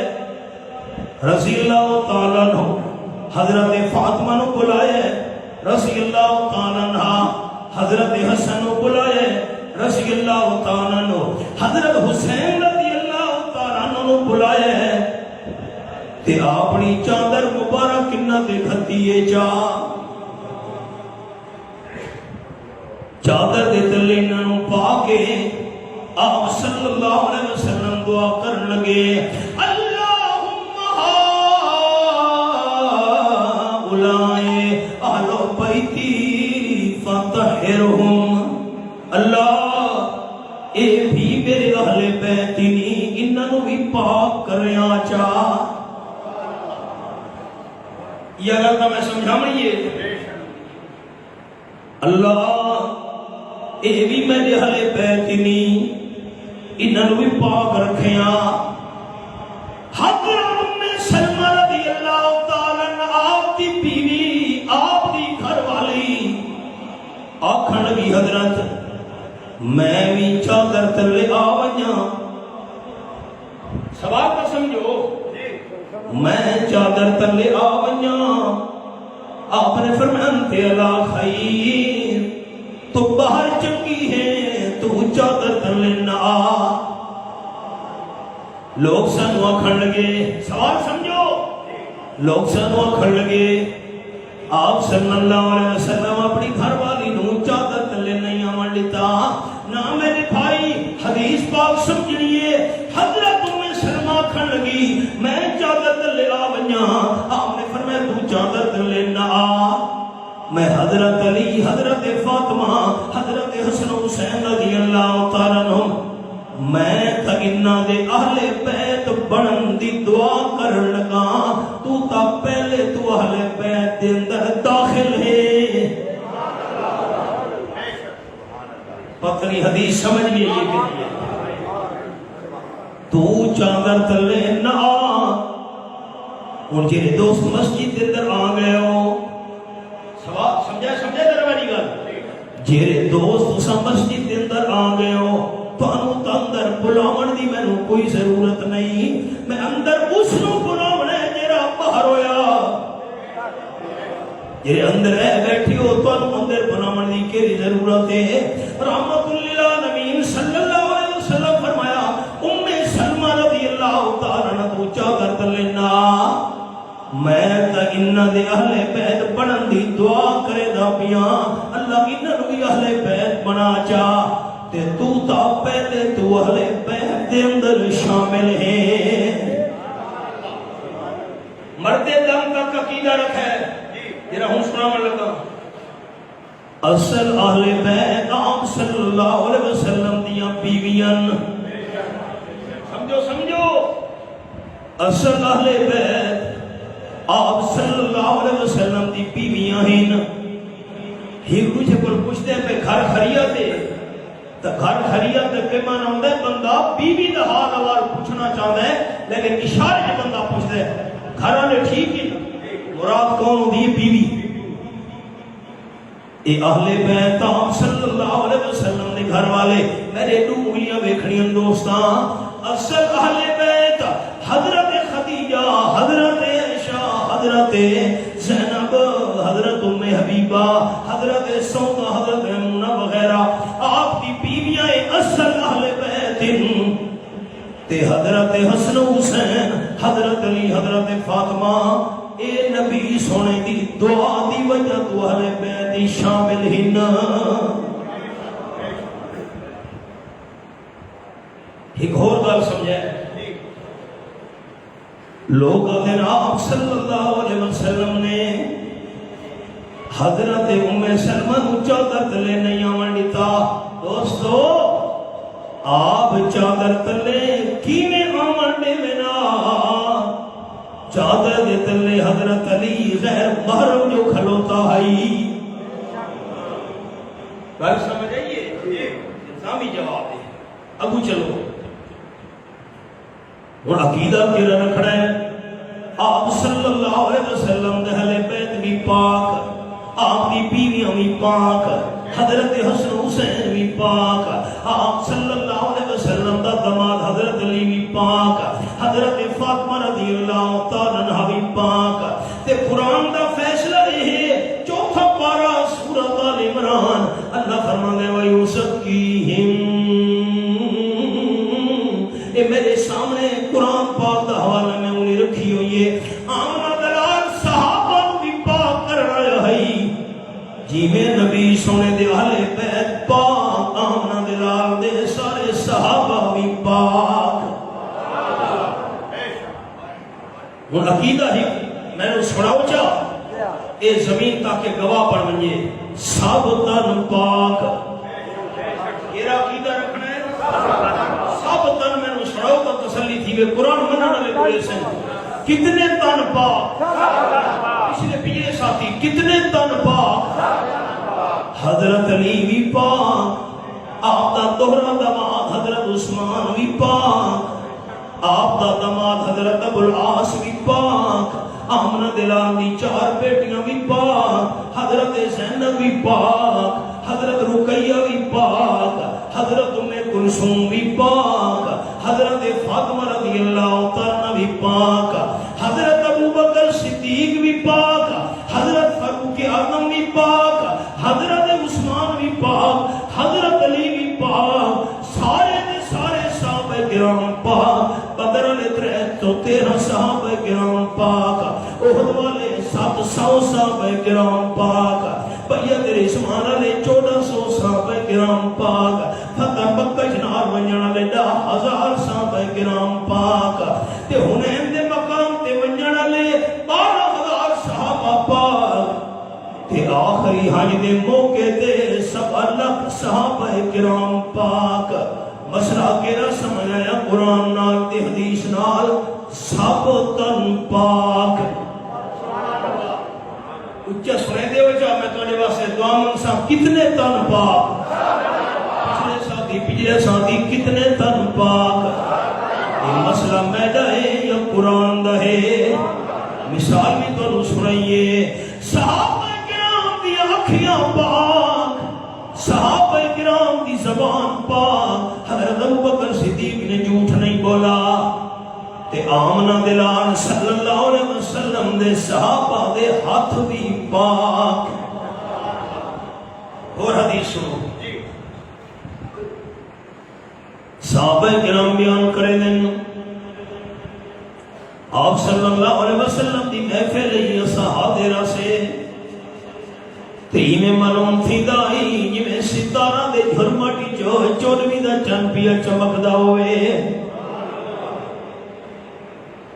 رضی اللہ تعالیٰ عنہ, حضرت فاطمہ نو بلایا رضی اللہ تعالیٰ عنہ, حضرت حسن نو بلایا رضی اللہ تعالیٰ عنہ, حضرت حسین رضی اللہ تعالیٰ عنہ نو بلایا تے اپنی چادر مبارک کنہ تے کھتی ہے چادر دے تلے انہوں پا کے آپ صلی اللہ علیہ وسلم دعا کرن لگے اللہم ہؤلاء اہل بیتی فطہرہم. اللہ اے بھی میرے اہل بیت نہیں, انہوں بھی پاک کریا چاہ. یہ اگر تو میں سمجھا مڑیے اللہ اے بھی میرے اہل بیت نہیں, انہوں بھی پاک رکھیاں. حضرت ام سلمہ رضی اللہ تعالیٰ عنہ آپ دی بیوی آپ دی گھر والی آکھن لگی حضرت میں بھی چادر تلے آویاں. سوال کا سمجھو, میں چادر تلے آویاں. آپ نے فرمایا انت علی خیر, تو باہر چکی ہے تو چادر تلے نہ آ. لوگ سانو آکھن لگے, سوال سمجھو, لوگ سانو آکھن لگے آپ صلی اللہ علیہ وسلم اپنی گھر والی نو چادر تلے نہیں آمن لیتا. نہ میرے بھائی حدیث پاک سمجھنیے. حضرت ام سلمہ آکھن لگی میں چادر تلے آویاں. آپ نے فرمایا تو چادر تلے نہ آ. میں حضرت علی, حضرت فاطمہ, حضرت حسن حسین رضی اللہ تعالیٰ عنہ میں تا انہاں دے اہل بیت بنن دی دعا کرن لگا. تو تا پہلے تو اہل بیت دے اندر داخل ہے. پتنی حدیث سمجھ گئی یہ کہ تو چادر تلے نہ آ. ان کے دوست مسجد دے اندر آ گئے ہو. سمجھا درباری گل. جیرے دوست اسا مسجد دے اندر آ گئے ہو تانوں تا اندر بلاون دی مینوں کوئی ضرورت نہیں. میں اندر اس نو بلاونا ہے جیڑا باہر ہویا. جیرے اندر ہے بیٹھی ہو تانوں اندر بلاون دی کیڑی ضرورت ہے. رحمت للعالمین صلی اللہ علیہ وسلم فرمایا ام سلمہ رضی اللہ تعالیٰ عنہ تو چادر تلے نہ. میں تا انہاں دے اہل بیت بنن دی دعا کرے دا پیاں. اللہ انہاں بھی اہل بیت بنا چا تے تو تا پہلے تو اہل بیت دے اندر شامل ہے. مردے دم تک عقیدہ رکھے جرا ہوں سناون لگا. اصل اہل بیت آپ صلی اللہ علیہ وسلم دیاں بیویاں سمجھو اصل اہل بیت آپ صلی اللہ علیہ وسلم دی بیویاں ہیں ایک دوسرے کو پوچھتے ہیں پہ گھر خریا دے تو گھر خریا دے پہ مانا ہوندہ ہے بندہ بیوی دا حال اوار پوچھنا چاہتا ہے لیکن اشارے میں بندہ پوچھتا ہے گھر آنے ٹھیک ہی مراد کون ہوندی ہے بیوی اے اہل بیت آپ صلی اللہ علیہ وسلم نے گھر والے میرے دو انگلیاں ویکھنیاں دوستاں اصل اہل بیت حضرت خدیجہ حضرت عائشہ حضرت زینب حضرت ام حبیبہ حضرت سودا حضرت میمونہ وغیرہ آپ کی بیویاں اصل اہل بیت تے حضرت حسن حسین حضرت علی حضرت فاطمہ اے نبی سونے دی دعا دی وجہ تو اہل بیت شامل ہی نا ایک اور گل سمجھے لوگ اگر آپ صلی اللہ علیہ وسلم نے حضرت ام سلمہ کو چادر تلے نہیں آمن دیتا دوستو آپ چادر تلے کیویں آمن دے وینا چادر دے تلے حضرت علی غیر محرم جو کھلوتا ہے بات سمجھ آئیے انسامی جواب دے ابو چلو اور عقیدہ تیرا رکھنا ہے آپ صلی اللہ علیہ وسلم دے اہل بیت بھی پاک آپ کی بیویاں بھی پاک حضرت حسن حسین بھی پاک آپ صلی اللہ علیہ وسلم دا داماد حضرت علی بھی پاک حضرت فاطمہ رضی اللہ تعالیٰ عنہ بھی پاک تے قرآن دا فیصلہ ہے چوتھا پارہ سورۃ آل عمران اللہ فرماندے وَيُزَكِّيهِمْ اے میرے سامنے قرآن پاک دا حوالہ میں انہیں رکھی ہوئی ہے آمنہ دلال صحابہ بھی پاک کر رہا ہے جی میں نبی سونے دے اہل بیت پاک آمنہ دلال دے سارے صحابہ بھی پاک وہ عقیدہ ہی میں نے سناؤ چاہ اے زمین تاکہ گواہ پڑھ منجے ثابتاً پاک یہ عقیدہ رکھنا ہے ثابتاً میں نے سناؤ کا تسلی تھی کہ قرآن منع نہ لے پڑے سے کتنے تن پاک پچھلے پیچھے ساتھی کتنے تن پاک حضرت علی بھی پاک آپ دا دوہرا داماد حضرت عثمان بھی پاک آپ دا داماد حضرت ابو العاص بھی پاک آمنہ دلال دی 4 بیٹیاں بھی پاک حضرت زینب بھی پاک حضرت رقیہ بھی پاک حضرت ام کلثوم بھی پاک حضرت فاطمہ رضی اللہ تعالیٰ بھی پاک حضرت ابو بکر صدیق بھی پاک حضرت فاروق اعظم بھی پاک حضرت عثمان بھی پاک حضرت علی بھی پاک سارے دے سارے صحابہ کرام پاک بدر والے 313 صحابہ کرام پاک احد والے 700 صحابہ کرام پاک بیعت رضوان والے 1400 صحابہ کرام پاک فتح مکہ جنار ونجن والے 10,000 صحابہ کرام پاک تے حنین دے مقام تے ونجن والے 12,000 صحابہ پاک تے آخری حج دے موقع تے 7 لاکھ صحابہ کرام پاک مسئلہ کیرا سمجھایا قرآن نال تے حدیث نال ثابتاً پاک اچھا سنے دے ہو جا میں توڑے واسے دعا منگسا کتنے تن پاک پچھلے ساتھی کتنے تن پاک یہ مسئلہ میدہ ہے یا قرآن دا ہے مثال بھی تو سنائیے صحابہ کرام دی آنکھیاں پاک صحابہ کرام دی زبان پاک حضرت ابو بکر صدیق نے جھوٹ نہیں بولا تے آمنہ دلال صلی اللہ علیہ وسلم دے صحابہ دے ہاتھ بھی پاک اور حدیث سنو صحابہ کرام بیان کرے دن آپ صلی اللہ علیہ وسلم دی محفل یہ صحابہ سے تین معلوم تھی دائی جویں ستارہ دے جھرمٹی جو چودویں دا چند پیا چمک دا ہوئے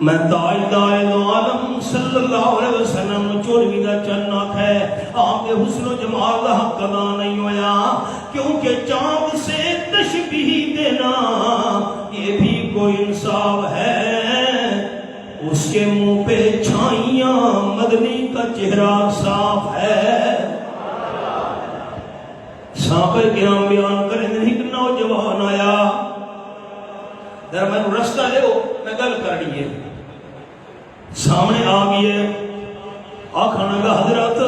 میں تاجدار دو عالم صلی صلی اللہ علیہ وسلم چورویں دا چند آکھے آپ کے حسن و جمال دا حق ادا نہیں ہویا کیونکہ چاند سے تشبیہ دینا یہ بھی کوئی انصاف ہے اس کے منہ پہ چھائیاں مدنی کا چہرہ صاف ہے صحابہ کرام بیان کریں ایک نوجوان آیا در میں رستہ لے ہو میں گل کر رہی ہے سامنے آ گئی ہے آکھانا گا حضرت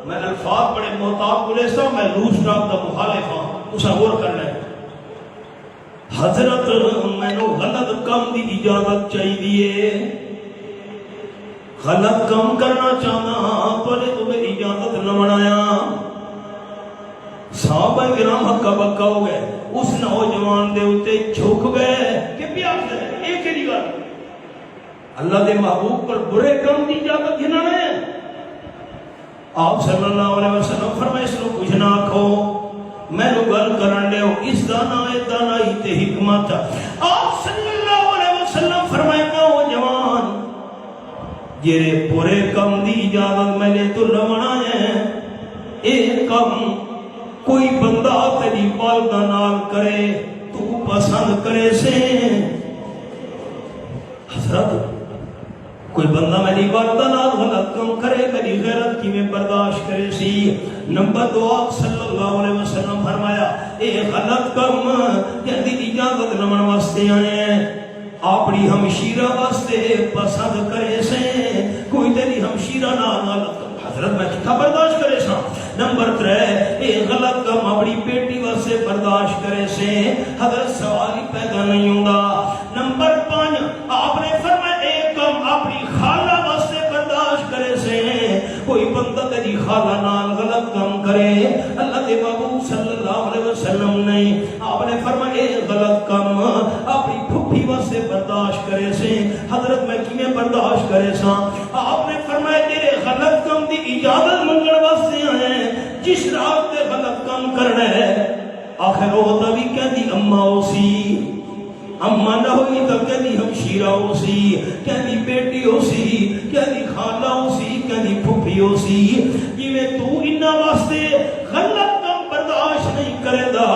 میں الفاظ بڑے محتاط بولے سا میں لوس راب دا مخالف ہوں اسے غور کر لیں حضرت میں نو غلط کم دی اجازت چاہی دیئے غلط کم کرنا چاہنا پہلے تمہیں اجازت نہ بنایا صحابہ کرام ہکا بکا ہو گئے اس نوجوان دے ہوتے جھک گئے کہ پیاس دے ایک ہی گل اللہ دے محبوب پر برے کام دی اجازت ہی نہ ہے آپ صلی اللہ علیہ وسلم فرمائے اس نو کچھ نہ کھو میں نو گل کرن دے ہو اس دانائی تے حکمت آپ صلی اللہ علیہ وسلم فرمائے نوجوان جیرے برے کام دی اجازت میں نے تو نہ ہے ایک کام کوئی بندہ تیری والدہ نال کرے تو پسند کرے سے حضرت کوئی بندہ میری والدہ نال غلط کم کرے میری غیرت کی میں برداشت کرے سی نمبر 2 آپ صلی اللہ علیہ وسلم فرمایا اے غلط کم یعنی اجازت نمن واسطے آنے ہیں اپنی ہمشیرہ واسطے پسند کرے سے کوئی تیری ہمشیرہ نال غلط حضرت میں کتھا برداشت کرے سا نمبر 3 اے غلط کم اپنی بیٹی واسطے برداشت کرے سے حضرت سوال ہی پیدا نہیں ہوگا نمبر 5 آپ نے فرمایا اے کم اپنی خالہ واسطے برداشت کرے سے کوئی بندہ تیری خالہ نال غلط کم کرے اللہ دے بابو صلی اللہ علیہ وسلم نہیں آپ نے فرمایا اے غلط کم اپنی پھپھی واسطے برداشت کرے سے حضرت میں کیویں برداشت کرے سا آپ نے فرمایا تیرے غلط کم دی اجازت منگن واسطے آئے جس رات تے غلط کم کرنا ہے آخر وہ تبھی کہہ دی اماں ہو سی اماں نہ ہوئی تو کہہ دی ہمشیرہ ہو سی کہہ دی بیٹی ہو سی کہہ دی خالہ ہو سی کہہ دی پھپھی ہو سی جی میں تو انہا واسطے غلط کم برداشت نہیں کرے دا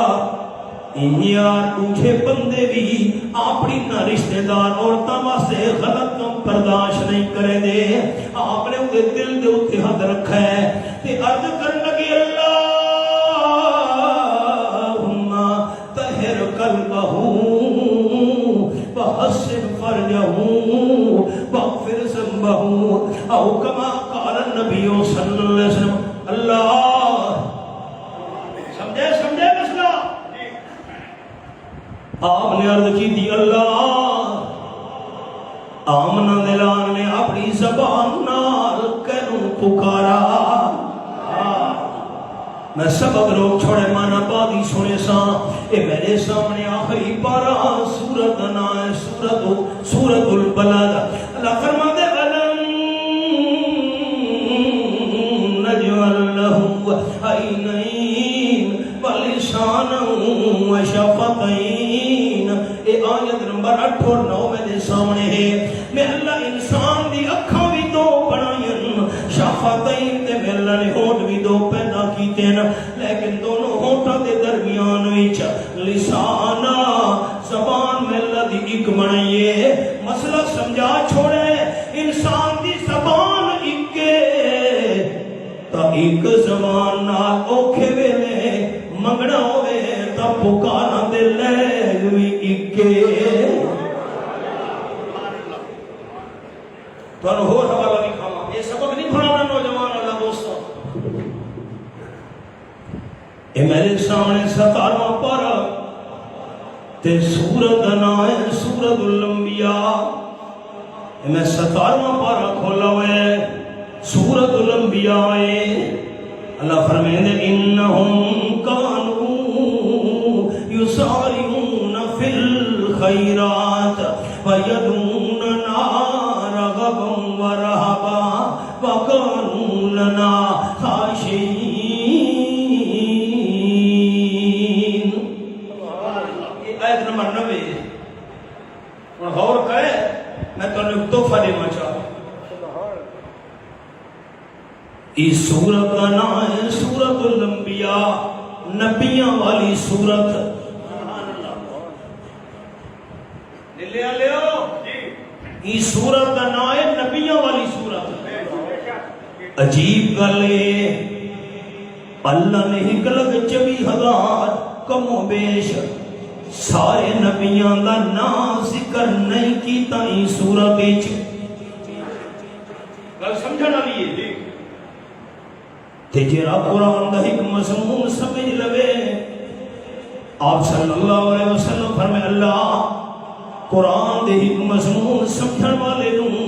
یار دوسرے بندے بھی اپنی نہ رشتہ دار عورتوں واسطے غلط کم برداشت نہیں کرے دے آپ نے وہ دل دے اتنے حد رکھا ہے تے عرض کرنے لگی اللہم طہر قلبہ وحسن فرجہ واغفر ذنبہ او کما قال النبی صلی اللہ علیہ وسلم اللہ سمجھے مسئلہ آپ نے عرض کی دی اللہ آمنہ دلان نے اپنی زبان نال کہنوں پکارا میں سبق لوگ چھوڑے مانا بادی سنے سا اے میرے سامنے آخری پارا سورت نائے سورت البلد اللہ فرما دے علم نجعل لہو عینین ولسانا وشفتین اے آیت نمبر 8 اور 9 میرے سامنے ہے میں اللہ انسان دی اکھاں بھی دو بنائیں شفتین تے میں اللہ نے ہونٹ بھی دو پیدا کیتے ہیں لیکن دونوں ہونٹاں دے درمیان وچ لسانہ زبان میں اللہ دی ایک بنائیے مسئلہ سمجھا چھوڑے انسان دی زبان ایک تا ایک زبان نال اوکھے ویلے منگنا ہوئے تا پکارا دے لے بھی ایکے تو انہوں ہو حوالہ نہیں کھاما یہ سبق نہیں پڑھانا نوجوان اللہ دوستوں اے میرے سامنے 17واں پارہ تے سورت نائے سورت الانبیاء اے میں 17واں پارہ کھولا ہوئے سورت الانبیاء اللہ فرمائے انہم کانوا یسارعون فی الخیرات ویدعوننا رغبا ورہبا وکانوا لنا خاشعین یہ آیت نمبر 90 اور غور کرے میں تو نے تحفہ دینا چاہتا اس سورت کا نام ہے سورت الانبیاء، نبیاں والی سورت۔ اس سورت کا نام ہے نبیاں والی سورت۔ عجیب گل ہے، اللہ نے ایک لگ 24,000 کم و بیش سارے نبیاں دا نام ذکر نہیں کیتا اس سورت وچ۔ گل سمجھن والی ہے جی۔ تے جڑا قرآن دا ایک مضمون سمجھ لوے، آپ صلی اللہ علیہ وسلم فرمائے اللہ قرآن دے ایک مضمون سمجھن والے نوں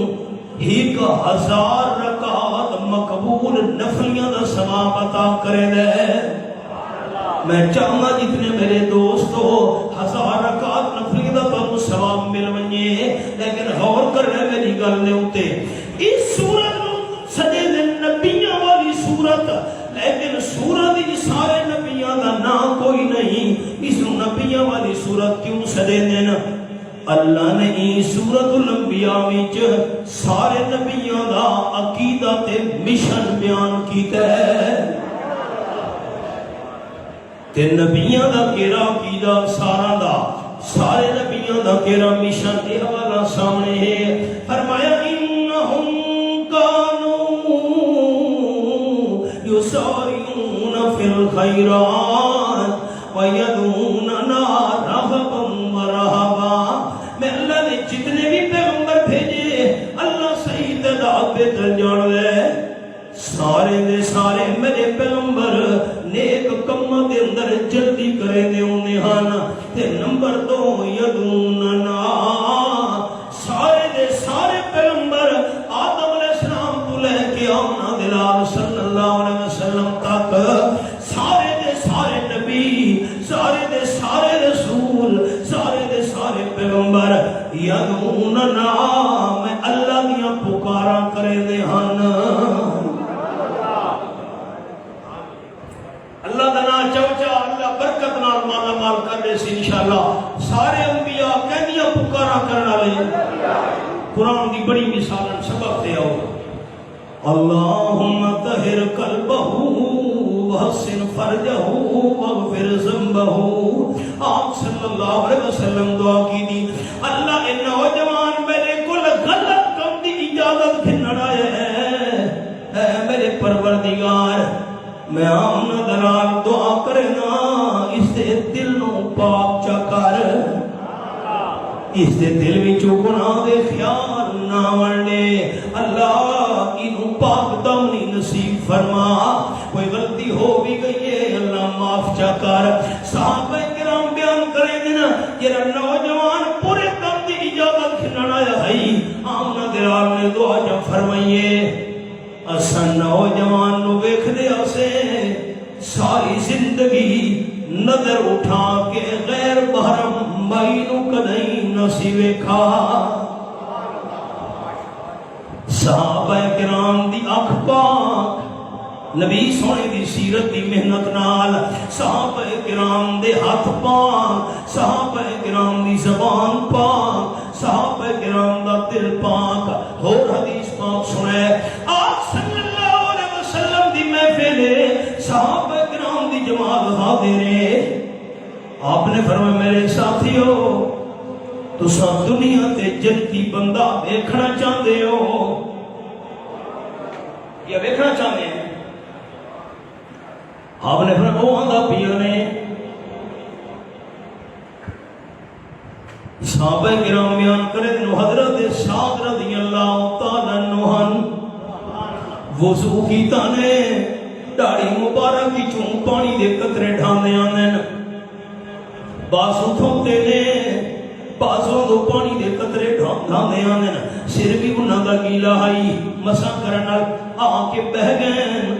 1,000 رکعت مقبول نفلیاں دا ثواب عطا کرے دے۔ میں چاہنا جتنے میرے دوستو 1000 رکعت نفلیاں دا تانوں ثواب مل ونجے، لیکن غور کرنا میری گل دے اوتے اس سورت نوں سجے دے نبیاں والی سورت، لیکن سورت دی سارے نبیاں دا نام کوئی نہیں، اس نوں نبیاں والی سورت کیوں سجے دین؟ اللہ نے سورت الانبیاء وچ سارے نبیاں دا عقیدہ تے مشن بیان کیتا ہے۔ تے نبیاں دا کیڑا عقیدہ سارا دا، سارے نبیاں دا کیڑا مشن، اے حوالہ سامنے ہے۔ فرمایا انہم کانوا یسارعون فی الخیرات ویدعوننا رغبا ورہبا۔ میں اللہ نے جتنے بھی پیغمبر بھیجے، اللہ صحیح تعداد بہتر جان لے، سارے دے سارے میرے پیغمبر نیک کماں دے اندر جلدی کرے دے ہوندے ہن۔ تے نمبر 2 یدعوننا، سارے دے سارے پیغمبر آدم علیہ السلام تو لے کے آمنہ دلال صلی اللہ علیہ وسلم تک، سارے دے سارے نبی، سارے دے سارے رسول، سارے دے سارے پیغمبر یدعوننا، میں اللہ دیاں پکارا کرے دے ہن۔ اللہ دا نام چوچا اللہ برکت نال مالا مال کر دے سی انشاءاللہ۔ سارے انبیاء کہندیاں پکارا کرنا لے، قرآن دی بڑی مثالن سبق دے آؤ۔ اللہم طہر قلبہ وحسن فرجہ واغفر ذنبہ۔ آپ صلی اللہ علیہ وسلم دعا کی دی، اللہ اے نوجوان میرے کل غلط کم دی اجازت کھنڑ آئے ہیں، اے میرے پروردگار میں آمنا دلال دعا کرنا، اس دے دل نو پاک چکر، اس دے دل وچوں گناہ دے خیال نہ ونڈے، اللہ انہوں پاک دمنی نصیب فرما۔ کوئی غلطی ہو بھی گئی ہے اللہ معاف چکر۔ صحابہ کرام بیان کریں دینا، یہ نوجوان پورے دم دی اجازت کھننا ہے، آمنا دلال نے دعا جب فرمائیے اساں نوجوان نو ویکھ دے اسے ساری زندگی نظر اٹھا کے غیر محرم مائی نو کدیں نہ سی ویکھا۔ صحابہ کرام دی اکھ پاک نبی سونے دی سیرت دی محنت نال، صحابہ کرام دے ہاتھ پاک، صحابہ کرام دی زبان پاک، صحابہ کرام دا دل پاک۔ اور حدیث پاک سنے آپ صلی اللہ علیہ وسلم دی محفل صحابہ کرام دی جماعت حاضر ہے۔ آپ نے فرمایا میرے ساتھیو تساں دنیا تے جنتی بندہ دیکھنا چاہتے ہو یا دیکھنا چاہتے ہیں؟ آپ نے فرمایا وہ آندا پیا نے۔ صحابہ کرام بیان کرے دنو حضرت سعد رضی اللہ تعالیٰ عنہ وضو کیتا نے، داڑھی مبارک کی چون پانی دے قطرے ڈھاندے آندن، باسو تھوکتے نے، باسو دو پانی دے قطرے ڈھاندے آندن، سر بھی انہاں دا گیلا آئی مسا کرنا آکے بہ گئے۔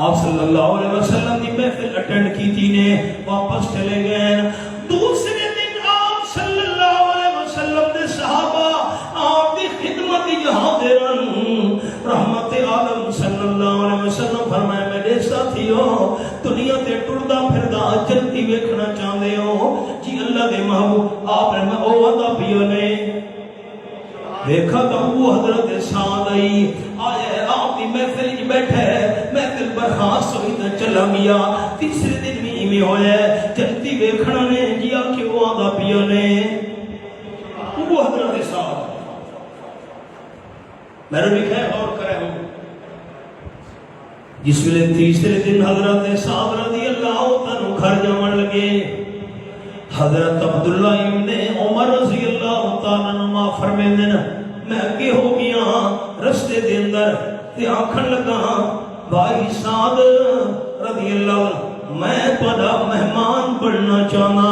آپ صلی اللہ علیہ وسلم دی محفل اٹینڈ کی تھی نے، واپس چلے گئے۔ دوسرے دن آپ صلی اللہ علیہ وسلم دے صحابہ آپ دی خدمت حاضرن، رحمت عالم صلی اللہ علیہ وسلم فرمائے میرے ساتھیو دنیا تے ٹردا پھردا جنتی ویکھنا چاہندے ہو؟ جی اللہ دے محبوب آپ نے او وعدہ پیو نے۔ دیکھا تو وہ حضرت سعد آئی آئے آپ دی محفل وچ بیٹھا ہے محفل برخاست ہوئی تے چلا گیا تیسرے دن بھی ایویں ہویا جنتی ویکھنا نے جی کہ وہ آندا پیا نے وہ حضرت صاحب میرے لکھا ہے اور کرے ہو جس ویلے تیسرے دن حضرت صاحب رضی اللہ عنہ گھر جاون لگے حضرت عبداللہ ابن عمر رضی اللہ تعالیٰ عنہ فرمیندے نا میں اگے ہو گیا رستے دے اندر تے آکھن لگا بھائی سعد رضی اللہ عنہ میں تہاڈا مہمان بننا چاہنا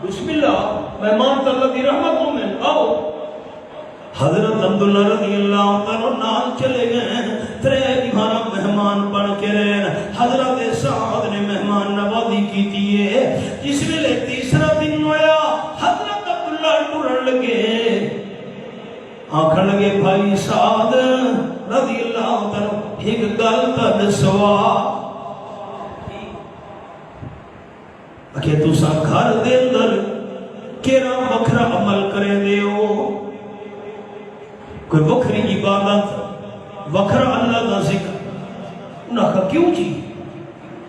بسم اللہ مہمان اللہ دی رحمتوں میں آؤ حضرت عبداللہ رضی اللہ تعالیٰ نال چلے گئے ترے دیوارہ مہمان بن کے رہن حضرت سعد نے مہمان نوازی کی دیئے جس ویلے تیسرا دن ہویا حضرت عبداللہ ٹرن لگے آنکھن لگے بھائی سعد رضی اللہ تعالیٰ ایک گل تد سوا کہ تسا گھر دے اندر کیڑا وکھرا عمل کرے دیو کوئی وکھری عبادت وکھرا اللہ دا ذکر انہاں کا کیوں جی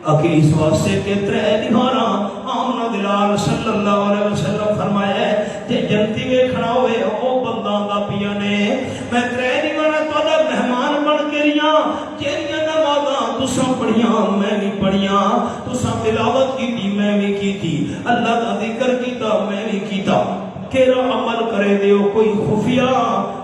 اکہ اس واسطے کے ترے دیوارا آمنہ دلال صلی اللہ علیہ وسلم فرمایا ہے تے جنتی میں کھڑا ہوئے او بندان دا پیا نے میں ترے دیوارا توڑا مہمان بن کے رہا جیریاں نمازاں تساں پڑھیاں میں بھی پڑھیاں تساں تلاوت کی تھی میں بھی کی تھی اللہ دا ذکر کیتا میں بھی کیتا کیرا عمل کرے دیو کوئی خفیہ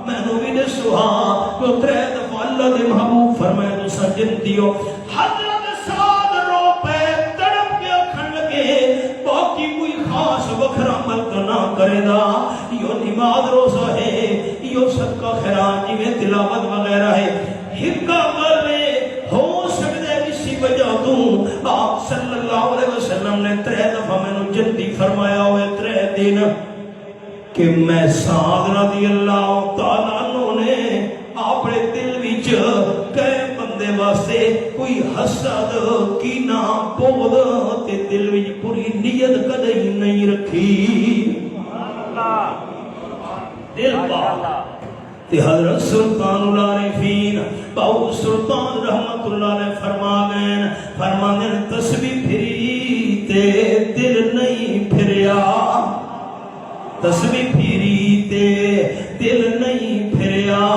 میں نو بھی دسو ہاں تو ترے دفعہ اللہ دے محبوب فرمائے تو سجن دیو حضرت سعد رو پہ تڑپ کے اکھن لگے باقی کوئی خاص وکھر عمل کرنا کرے دا یہ نماز روزہ ہے یہ صدقہ خیرات میں تلاوت وغیرہ ہے ہکا کرنے ہو سکتے کسی وجہ دوں آپ صلی اللہ علیہ وسلم نے ترے دفعہ میں نو جنتی فرمایا ہوئے ترے دن کہ میں سعد رضی اللہ تعالیٰ عنہ نے اپنے دل وچ کئی بندے واسطے کوئی حسد کینہ بغض تے دل وچ پوری نیت کدی نہیں رکھی دل پاک تے حضرت سلطان العارفین باو سلطان رحمت اللہ نے فرما گئے تسبیح پھری تے دل نہیں پھریا تسبیح پھری تے دل نہیں پھریا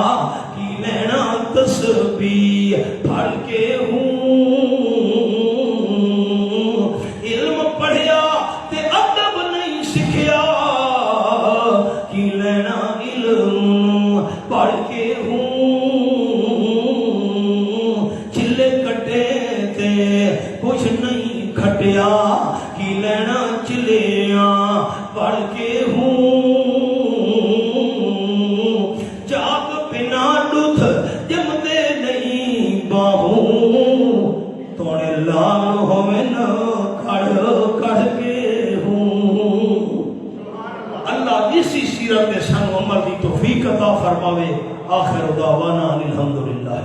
کی لینا تسبیح پھڑ کے ہوں علم پڑھیا تے ادب نہیں سکھیا کی لینا علم پڑھ کے ہوں چلے کٹے تے کچھ نہیں کھٹیا کی لینا چلیاں پڑھ کے ہوں جاگ بنا دودھ جمدے نہیں باہوں توڑے لال ہوئے نہ کھڑ کے ہوں اللہ اسی سیرت سن عمر دی توفیق عطا فرماوے آخر دعوانا الحمدللہ